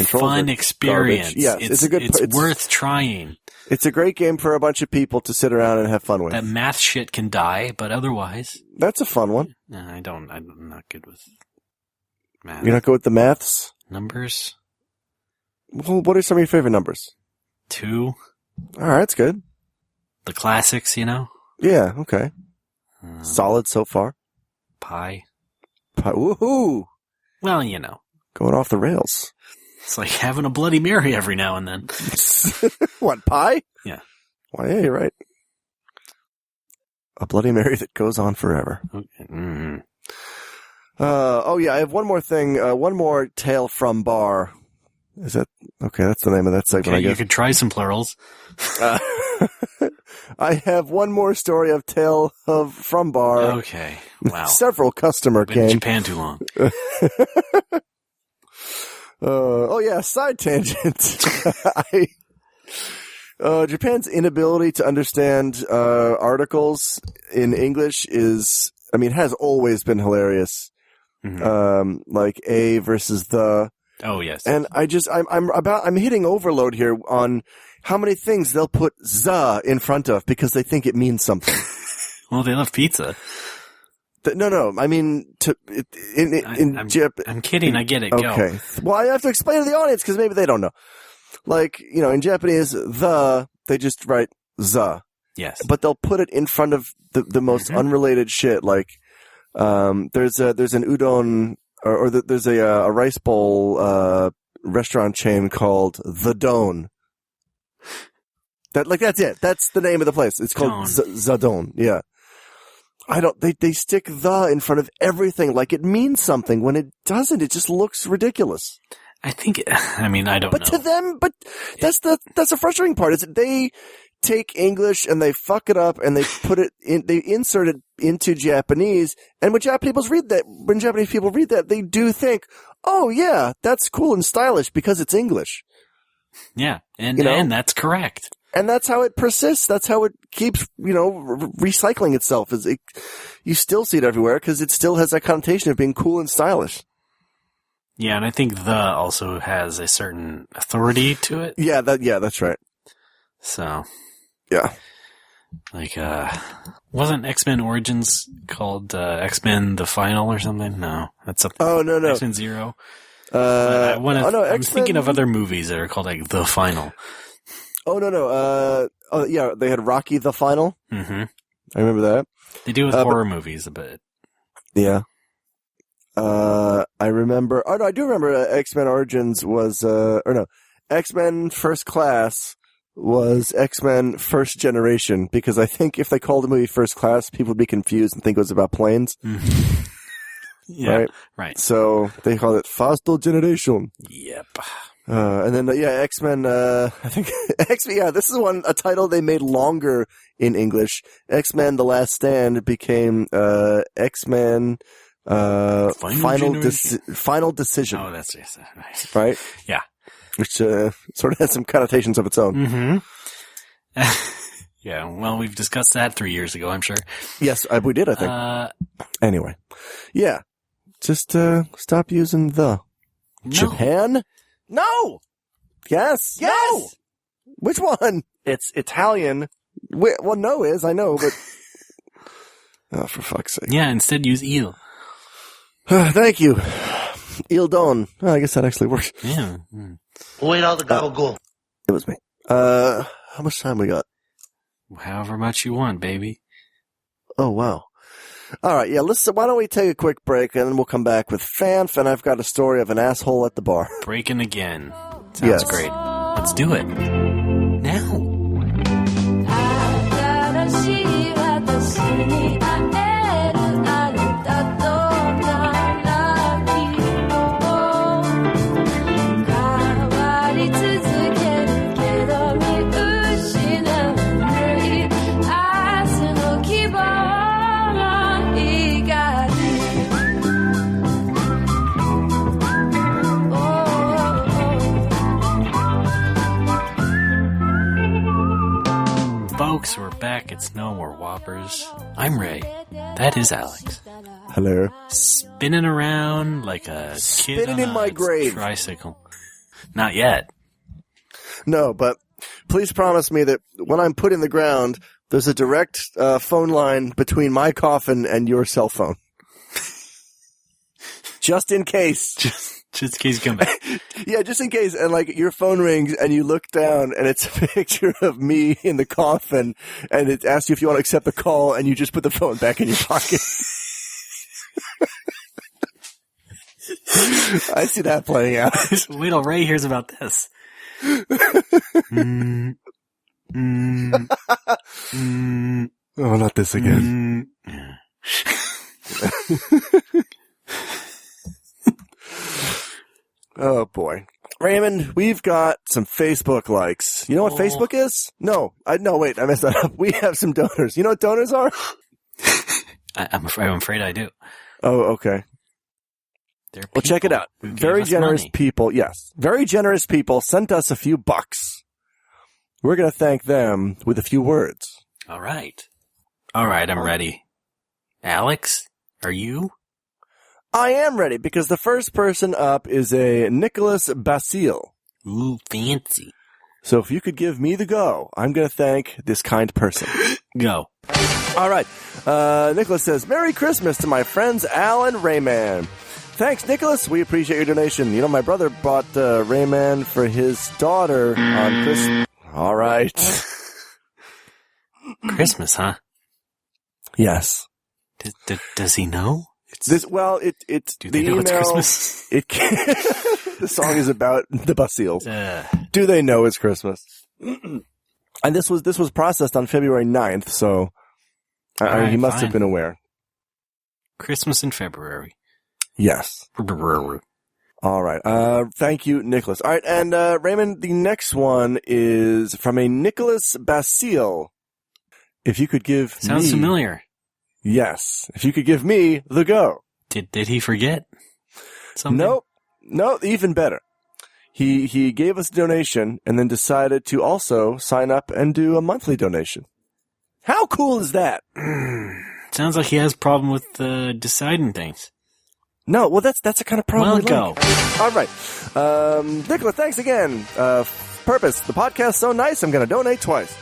fun experience. Yes, it's worth trying. It's a great game for a bunch of people to sit around and have fun with. That math shit can die, but otherwise, that's a fun one. No, I'm not good with math. You're not good with the maths? Numbers? Well, what are some of your favorite numbers? 2. All right, that's good. The classics, you know? Yeah, okay. Solid so far. Pi. Woohoo! Well, you know. Going off the rails. It's like having a Bloody Mary every now and then. What, pie? Yeah. Why, yeah, you're right. A Bloody Mary that goes on forever. Okay. Mm-hmm. Oh yeah, I have one more thing, one more tale from bar. Is that, okay, that's the name of that segment, Okay, I guess. you could try some plurals. I have one more story of tale of from bar. Okay, wow. Several customer Been in came. Japan too long. Oh yeah, side tangent. Japan's inability to understand articles in English has always been hilarious. Mm-hmm. Like a versus the. Oh yes. And I'm hitting overload here on how many things they'll put "za" in front of because they think it means something. Well, they love pizza. No. I mean, I'm kidding. I get it. Okay. Go. Well, I have to explain to the audience because maybe they don't know. Like, in Japanese, they just write "za." Yes. But they'll put it in front of the most unrelated shit. Like, there's an udon or there's a rice bowl restaurant chain called The Don. That's it. That's the name of the place. It's called Zadon. Yeah. They stick the in front of everything like it means something when it doesn't. It just looks ridiculous. I don't know. But to them, that's the frustrating part is that they take English and they fuck it up and they they insert it into Japanese. And when Japanese people read that, they do think, oh yeah, that's cool and stylish because it's English. Yeah. And that's correct. And that's how it persists. That's how it keeps, recycling itself. You still see it everywhere because it still has that connotation of being cool and stylish. Yeah, and I think the also has a certain authority to it. Yeah, that's right. So. Yeah. Like, wasn't X-Men Origins called, X-Men The Final or something? No. That's no. X-Men Zero. I'm thinking of other movies that are called, like, The Final. Oh, no. Yeah, they had Rocky The Final. Mm-hmm. I remember that. They do with horror movies a bit. Yeah. I remember. Oh no, I do remember. X-Men Origins was, X-Men First Class was X-Men First Generation because I think if they called the movie First Class, people would be confused and think it was about planes. Mm-hmm. Yeah, right. So they call it Fasto Generation. Yep. And then X-Men. I think X-Men. Yeah, this is a title they made longer in English. X-Men: The Last Stand became X-Men. Final Decision. Oh, that's nice. Right? Yeah. Which sort of has some connotations of its own. Mm-hmm. Yeah, well, we've discussed that 3 years ago, I'm sure. Yes, we did, I think. Anyway. Yeah. Just stop using the. No. Japan? No! Yes! No! Which one? It's Italian. Well, no is, I know, but... Oh, for fuck's sake. Yeah, instead use il. Thank you. Il Don. Oh, I guess that actually works. Yeah. Wait out the gabagool. It was me. How much time we got? However much you want, baby. Oh, wow. All right, yeah, why don't we take a quick break and then we'll come back with Fanf, and I've got a story of an asshole at the bar. Breaking again. Sounds great. Let's do it. Now. folks, we're back. It's No More Whoppers. I'm Ray. That is Alex. Hello. Spinning around like a kid Spinning on in my grave. tricycle. Not yet. No, but please promise me that when I'm put in the ground, there's a direct phone line between my coffin and your cell phone. Just in case. Just in case you come back. Yeah, just in case. And like your phone rings and you look down and it's a picture of me in the coffin and it asks you if you want to accept the call and you just put the phone back in your pocket. I see that playing out. Wait till Ray hears about this. Oh, not this again. Oh boy. Raymond, we've got some Facebook likes. You know what Facebook is? No, wait, I messed that up. We have some donors. You know what donors are? I'm afraid I do. Oh, okay. Well, check it out. Very generous people, yes. Very generous people sent us a few bucks. We're going to thank them with a few words. All right, I'm ready. Alex, are you? I am ready because the first person up is a Nicholas Basile. Ooh, fancy. So if you could give me the go, I'm going to thank this kind person. Go. All right. Nicholas says, Merry Christmas to my friends Al and Rayman. Thanks, Nicholas. We appreciate your donation. You know, my brother bought Rayman for his daughter on Christmas. All right. Christmas, huh? Yes. Does he know? Do they know it's Christmas? The song is about the Basiles. Do they know it's Christmas? And this was processed on February 9th, so he must have been aware. Christmas in February. Yes. All right. Thank you, Nicholas. All right, and Raymond, the next one is from a Nicholas Basile. If you could give Sounds familiar. Yes. If you could give me the go. Did he forget something? Nope. No, even better. He gave us a donation and then decided to also sign up and do a monthly donation. How cool is that? Sounds like he has a problem with deciding things. No, well, that's the kind of problem. Well, go. All right. Nicola, thanks again. Purpose, the podcast's so nice, I'm going to donate twice.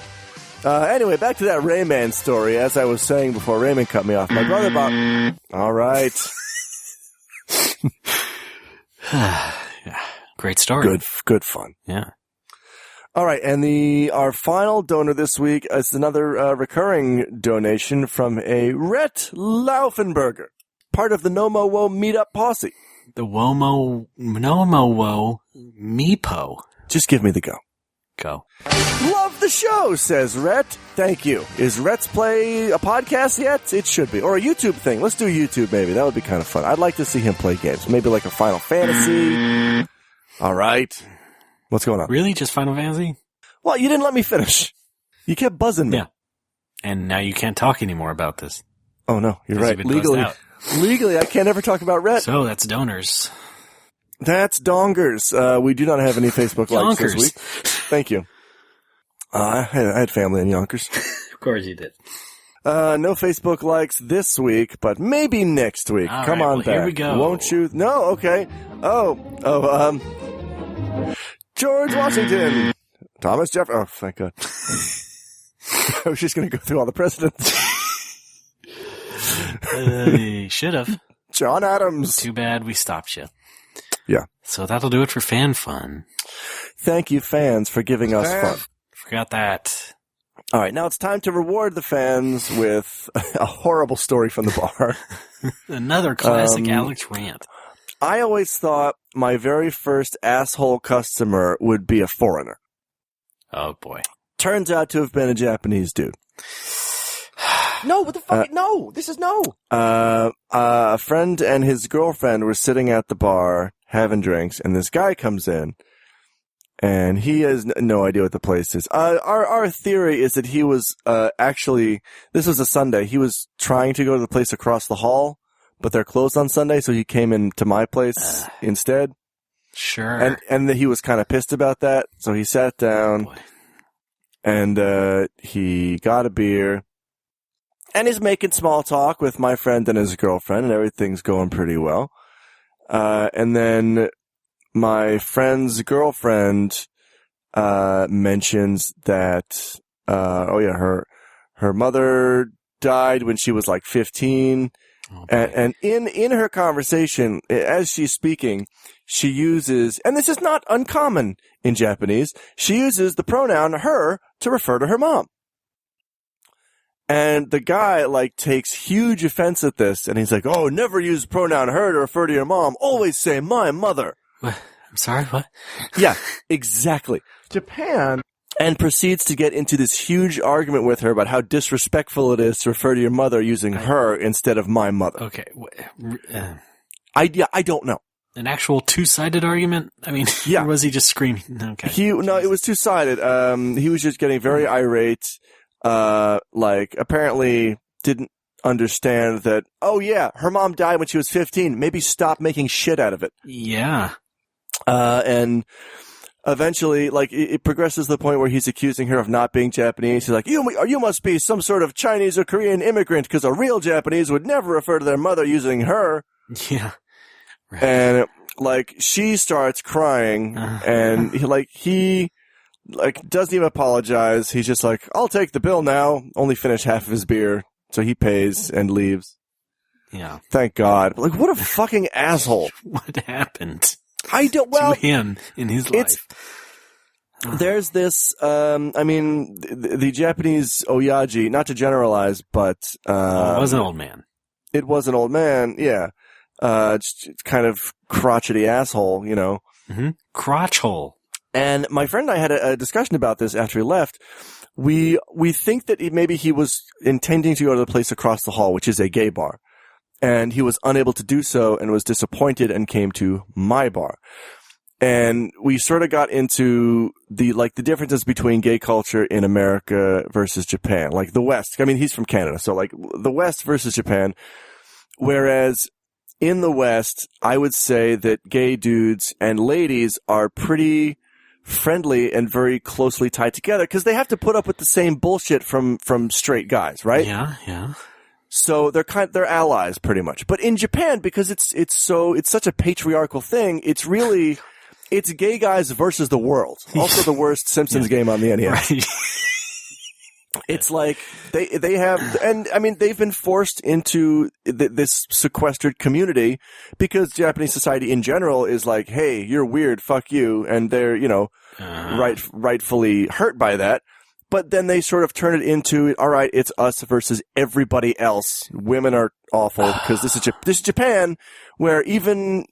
Anyway, back to that Rayman story. As I was saying before Raymond cut me off, my brother bought... All right. Yeah. Great story. Good fun. Yeah. All right, and our final donor this week is another recurring donation from a Rhett Laufenberger, part of the Nomo Wo Meetup Posse. The Nomo Wo Meepo. Just give me the go. Go. Love the show, says Rhett. Thank you. Is Rhett's Play a podcast yet? It should be. Or a YouTube thing. Let's do YouTube, maybe. That would be kind of fun. I'd like to see him play games. Maybe like a Final Fantasy. All right. What's going on? Really? Just Final Fantasy? Well, you didn't let me finish. You kept buzzing me. Yeah. And now you can't talk anymore about this. Oh, no. You're right. Legally, I can't ever talk about Rhett. So that's donors. That's dongers. We do not have any Facebook likes this week. Thank you. I had family in Yonkers. Of course you did. No Facebook likes this week, but maybe next week. All Come right, on well, back. here we go. Won't you? No, okay. George Washington. Thomas Jefferson. Oh, thank God. I was just going to go through all the presidents. Should have. John Adams. Too bad we stopped you. Yeah. So that'll do it for fan fun. Thank you, fans, for giving us fun. Forgot that. All right, now it's time to reward the fans with a horrible story from the bar. Another classic Alex rant. I always thought my very first asshole customer would be a foreigner. Oh, boy. Turns out to have been a Japanese dude. No, what the fuck? No, this is no. A friend and his girlfriend were sitting at the bar having drinks, and this guy comes in, and he has no idea what the place is. Our theory is that he was actually, this was a Sunday, he was trying to go to the place across the hall, but they're closed on Sunday, so he came in to my place instead. Sure. And he was kind of pissed about that, so he sat down. Boy. And he got a beer. And he's making small talk with my friend and his girlfriend, and everything's going pretty well. And then my friend's girlfriend mentions that, her mother died when she was like 15. Okay. And in her conversation, as she's speaking, she uses, and this is not uncommon in Japanese, she uses the pronoun her to refer to her mom. And the guy, like, takes huge offense at this, and he's like, oh, never use pronoun her to refer to your mom. Always say my mother. What? I'm sorry, what? Yeah, exactly. Japan. And proceeds to get into this huge argument with her about how disrespectful it is to refer to your mother using her instead of my mother. Okay. I don't know. An actual two-sided argument? I mean, yeah. Or was he just screaming? Okay. No, it was two-sided. He was just getting very irate. Apparently didn't understand that, oh yeah, her mom died when she was 15. Maybe stop making shit out of it. Yeah. And eventually, it progresses to the point where he's accusing her of not being Japanese. He's like, you must be some sort of Chinese or Korean immigrant, because a real Japanese would never refer to their mother using her. Yeah. Right. And, she starts crying, and he doesn't even apologize. He's just like, I'll take the bill now. Only finish half of his beer. So he pays and leaves. Yeah. Thank God. What a fucking asshole. What happened? To him in his life. There's this, the Japanese oyaji, not to generalize, but, it was an old man. It was an old man, yeah. Just kind of crotchety asshole, you know. Mm-hmm. Crotch hole. And my friend and I had a discussion about this after he left. We think that maybe he was intending to go to the place across the hall, which is a gay bar. And he was unable to do so and was disappointed and came to my bar. And we sort of got into the differences between gay culture in America versus Japan. Like the West. I mean, he's from Canada. So the West versus Japan. Whereas in the West, I would say that gay dudes and ladies are pretty friendly and very closely tied together because they have to put up with the same bullshit from straight guys, right? Yeah, yeah. So they're allies pretty much. But in Japan, because it's such a patriarchal thing, it's gay guys versus the world. Also the worst Simpsons game on the NES. Right. It's like they have, and I mean, they've been forced into this sequestered community because Japanese society in general is like, hey, you're weird, fuck you. And they're, rightfully hurt by that. But then they sort of turn it into, all right, it's us versus everybody else. Women are awful because this is Japan, where even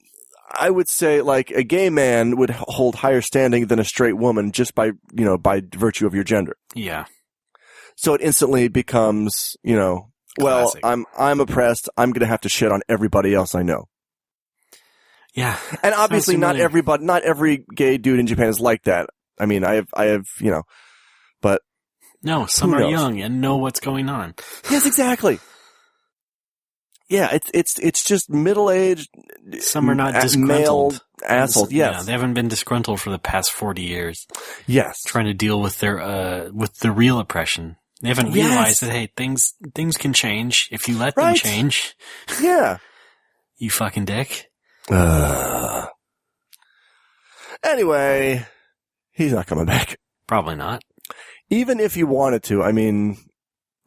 I would say a gay man would hold higher standing than a straight woman just by virtue of your gender. Yeah. So it instantly becomes, Classic. I'm oppressed. I'm going to have to shit on everybody else I know. Yeah. And obviously not every gay dude in Japan is like that. I mean, I have, but. No, some are young and know what's going on. Yes, exactly. Yeah, it's just middle-aged. Some are not disgruntled. Male assholes. Yes. Yeah, they haven't been disgruntled for the past 40 years. Yes. Trying to deal with with the real oppression. They haven't realized that, hey, things can change if you let them change. Yeah. You fucking dick. Anyway, he's not coming back. Probably not. Even if he wanted to, I mean,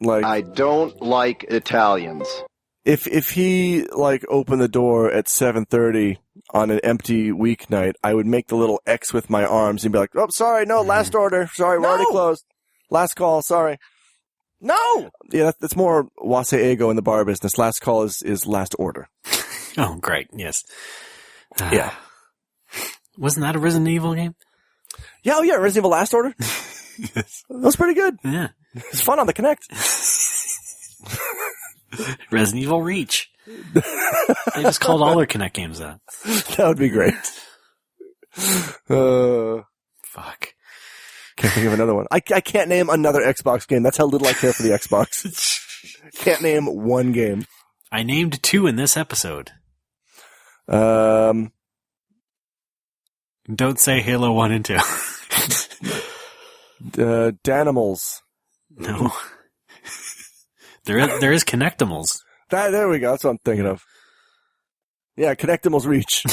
I don't like Italians. If he opened the door at 7:30 on an empty weeknight, I would make the little X with my arms and be like, "Oh, sorry, no, last order. Sorry, we're already closed. Last call, sorry." No. Yeah, that's more wase ego in the bar business. Last call is last order. Oh, great. Yes. Yeah. Wasn't that a Resident Evil game? Yeah, oh yeah, Resident Evil Last Order. Yes. That was pretty good. Yeah. It's fun on the Kinect. Resident Evil Reach. They just called all their Kinect games that. That would be great. Fuck. Can't think of another one. I can't name another Xbox game. That's how little I care for the Xbox. Can't name one game. I named 2 in this episode. Don't say Halo 1 and 2. Danimals. No. There is Connectimals. There we go. That's what I'm thinking of. Yeah, Connectimals Reach.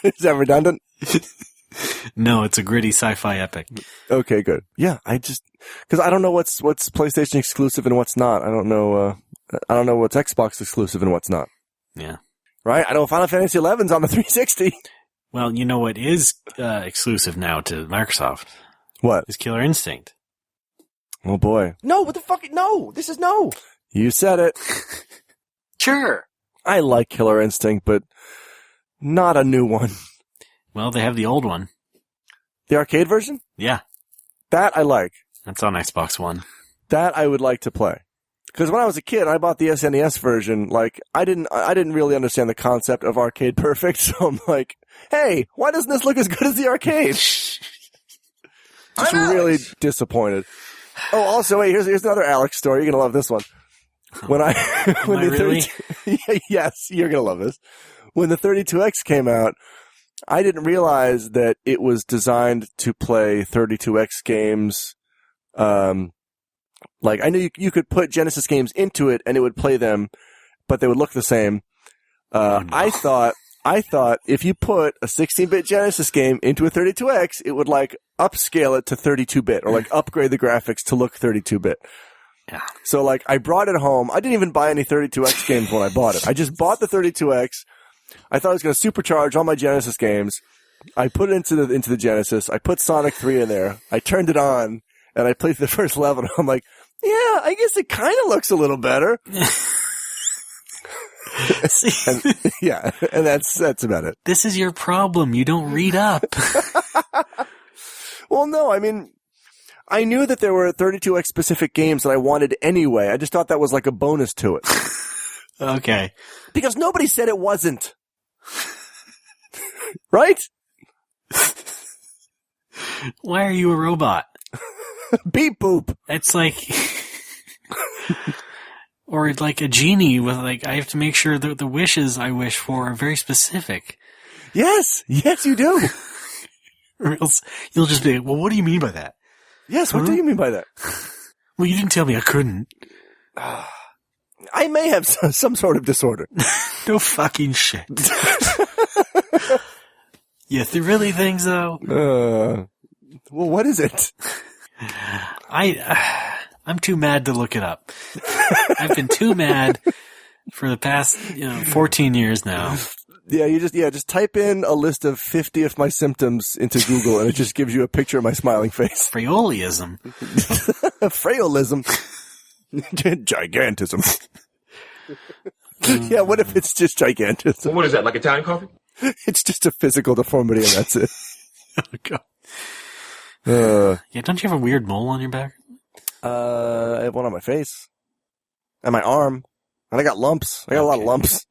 Is that redundant? No, it's a gritty sci-fi epic. Okay, good. Yeah, because I don't know what's PlayStation exclusive and what's not. I don't know what's Xbox exclusive and what's not. Yeah. Right? I know Final Fantasy XI's on the 360. Well, you know what is exclusive now to Microsoft? What? Is Killer Instinct. Oh boy. No, what the fuck? No, this is no. You said it. Sure. I like Killer Instinct, but not a new one. Well, they have the old one. The arcade version? Yeah. That I like. That's on Xbox One. That I would like to play. Because when I was a kid, I bought the SNES version. Like, I didn't really understand the concept of Arcade Perfect, so I'm like, hey, why doesn't this look as good as the arcade? I'm really disappointed. Oh, also, wait, here's another Alex story. You're gonna love this one. When Really? Yes, you're gonna love this. When the 32X came out, I didn't realize that it was designed to play 32X games. Like, I knew you could put Genesis games into it and it would play them, but they would look the same. Oh, no. I thought if you put a 16-bit Genesis game into a 32X, it would like upscale it to 32-bit or like upgrade the graphics to look 32-bit. Yeah. So like I brought it home. I didn't even buy any 32X games when I bought it. I just bought the 32X. I thought I was going to supercharge all my Genesis games. I put it into the Genesis. I put Sonic 3 in there. I turned it on and I played the first level. And I'm like, yeah, I guess it kind of looks a little better. And, yeah, and that's about it. This is your problem. You don't read up. Well, no, I mean, I knew that there were 32X specific games that I wanted anyway. I just thought that was like a bonus to it. Okay. Because nobody said it wasn't. Right? Why are you a robot? Beep boop. It's like... Or like a genie with like, I have to make sure that the wishes I wish for are very specific. Yes, you do. Or else you'll just be like, well, what do you mean by that? Yes, what do you mean by that? Well, you didn't tell me I couldn't. I may have some sort of disorder. No fucking shit. You really think so? Well, what is it? I'm too mad to look it up. I've been too mad for the past 14 years now. Yeah, just type in a list of 50 of my symptoms into Google and it just gives you a picture of my smiling face. Fraillism. Frailism. Gigantism. Yeah, what if it's just gigantism? Well, what is that, like Italian coffee? It's just a physical deformity and that's it. Oh, God. Yeah, don't you have a weird mole on your back? I have one on my face. And my arm. And I got lumps. I got a lot of lumps.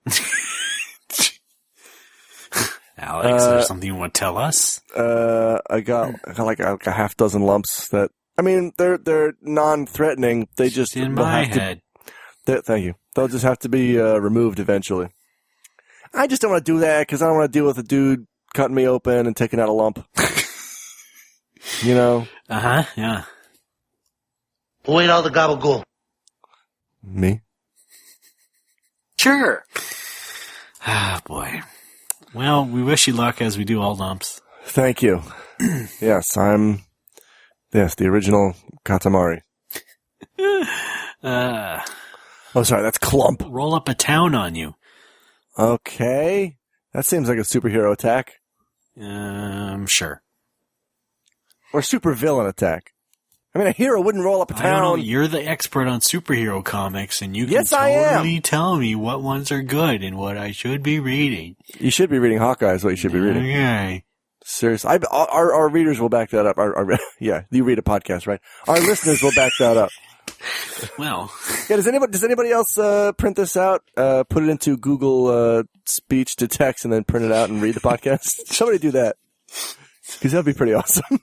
Alex, is there something you want to tell us? I got like a half dozen lumps that, I mean, they're non-threatening. They just in my head. Thank you. They'll just have to be removed eventually. I just don't want to do that because I don't want to deal with a dude cutting me open and taking out a lump. You know? Uh-huh, yeah. Who ate all the gabagool? Me? Sure. Ah, boy. Well, we wish you luck as we do all lumps. Thank you. Yes, I'm the original Katamari. Oh, sorry, that's Clump. Roll up a town on you. Okay. That seems like a superhero attack. Sure. Or supervillain attack. I mean, a hero wouldn't roll up a I don't know. town. You're the expert on superhero comics, and you can Yes, I am. totally tell me what ones are good and what I should be reading. You should be reading Hawkeye is what you should be reading. Okay. Seriously. Our readers will back that up. Yeah, you read a podcast, right? Our listeners will back that up. Well. Yeah, does anybody else print this out, put it into Google speech to text, and then print it out and read the podcast? Somebody do that. Because that would be pretty awesome.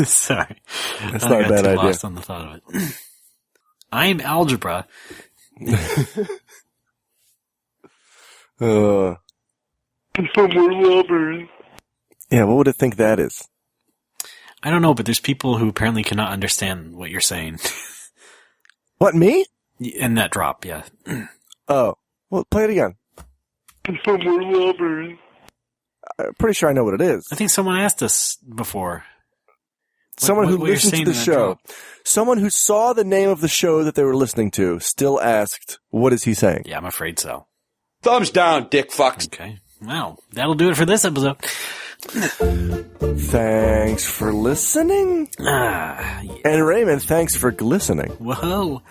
Sorry. That's not a bad idea. Lost on the thought of it. I'm algebra. Somewhere lovers. Yeah, what would it think that is? I don't know, but there's people who apparently cannot understand what you're saying. What, me? In that drop, yeah. Oh. Well, play it again. I'm pretty sure I know what it is. I think someone asked us before. Someone who what you're listened to saying the in that show. drop. Someone who saw the name of the show that they were listening to still asked, what is he saying? Yeah, I'm afraid so. Thumbs down, dick fucks. Okay. Well, that'll do it for this episode. Thanks for listening. Yeah. And Raymond, thanks for glistening. Whoa.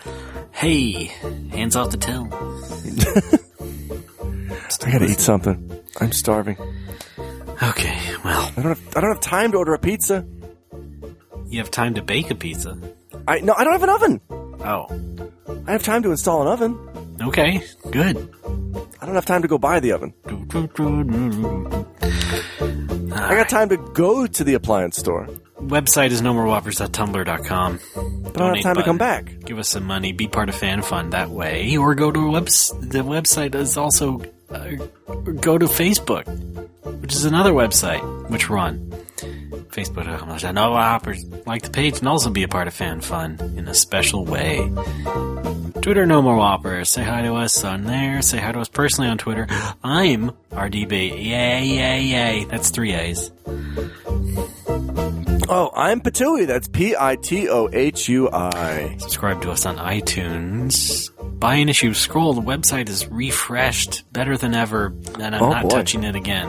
Hey, hands off the till. I gotta eat something. I'm starving. Okay, well. I don't have time to order a pizza. You have time to bake a pizza. I don't have an oven. Oh. I have time to install an oven. Okay, good. I don't have time to go buy the oven. I got time to go to the appliance store. Website is nomorewhoppers.tumblr.com. But I don't have time to come back. Give us some money. Be part of Fan Fun that way. Or go to the website is also go to Facebook, which is another website, which we're on. Facebook.com. No Hoppers. Like the page and also be a part of Fan Fun in a special way. Twitter, No More Whoppers. Say hi to us on there. Say hi to us personally on Twitter. I'm RDB. Yay. That's 3 A's. Oh, I'm Patooey. That's Pitohui. Subscribe to us on iTunes. Buy an issue. Scroll. The website is refreshed. Better than ever. And I'm not touching it again.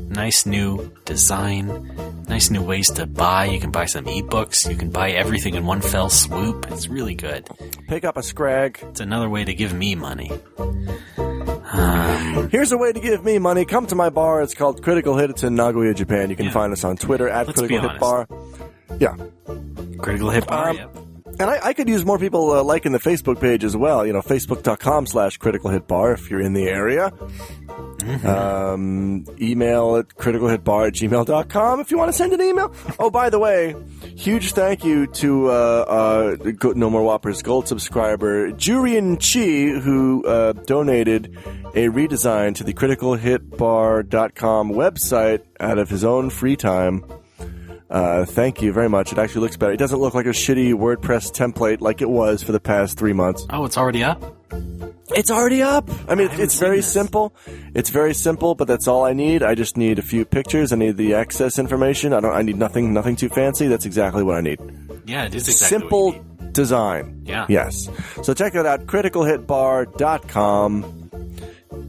Nice new design. Nice new ways to buy. You can buy some ebooks. You can buy everything in one fell swoop. It's really good. Pick up a scrag. It's another way to give me money. Here's a way to give me money. Come to my bar. It's called Critical Hit. It's in Nagoya, Japan. You can find us on Twitter at Let's Critical be Hit Bar. Yeah. Critical Hit Bar, yeah. And I could use more people liking the Facebook page as well. You know, Facebook.com/Critical Hit Bar if you're in the area. Mm-hmm. Email at criticalhitbar@gmail.com if you want to send an email. Oh, by the way, huge thank you to No More Whoppers Gold subscriber Jurian Chi, who donated a redesign to the criticalhitbar.com website out of his own free time. Thank you very much. It actually looks better. It doesn't look like a shitty WordPress template like it was for the past 3 months. Oh, it's already up? It's already up. I mean, it's very simple. It's very simple, but that's all I need. I just need a few pictures. I need the access information. I need nothing too fancy. That's exactly what I need. Yeah, it is exactly simple what you need. Design. Yeah. Yes. So check it out, criticalhitbar.com.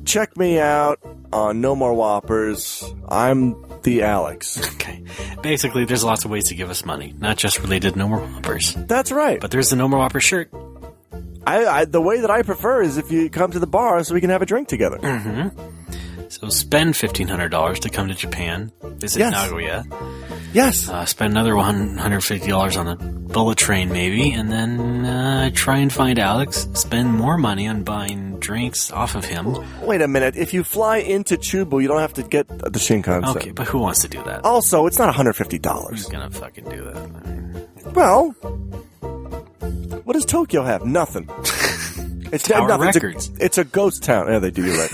Check me out on No More Whoppers. I'm the Alex. Okay. Basically, there's lots of ways to give us money, not just related to No More Whoppers. That's right. But there's the No More Whoppers shirt. The way that I prefer is if you come to the bar so we can have a drink together. Mm-hmm. So spend $1,500 to come to Japan. Visit Nagoya. Yes. Spend another $150 on a bullet train, maybe, and then try and find Alex. Spend more money on buying drinks off of him. Wait a minute. If you fly into Chubu, you don't have to get the Shinkansen. Okay, but who wants to do that? Also, it's not $150. Who's gonna fucking do that? Well, what does Tokyo have? Nothing. It's Tower nothing. Records. It's a ghost town. Yeah, they do. You're right.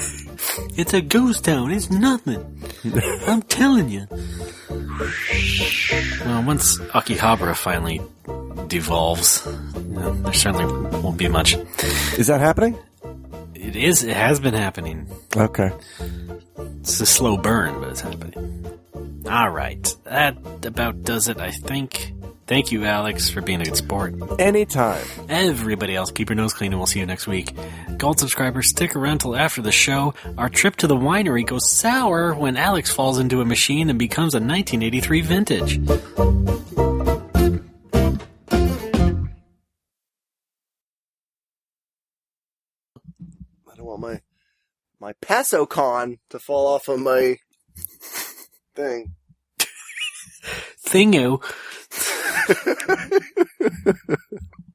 It's a ghost town. It's nothing. I'm telling you. Well, once Akihabara finally devolves, there certainly won't be much. Is that happening? It is. It has been happening. Okay. It's a slow burn, but it's happening. All right. That about does it, I think. Thank you, Alex, for being a good sport. Anytime. Everybody else, keep your nose clean, and we'll see you next week. Gold subscribers, stick around till after the show. Our trip to the winery goes sour when Alex falls into a machine and becomes a 1983 vintage. I don't want my Paso con to fall off of my thing. Thingo.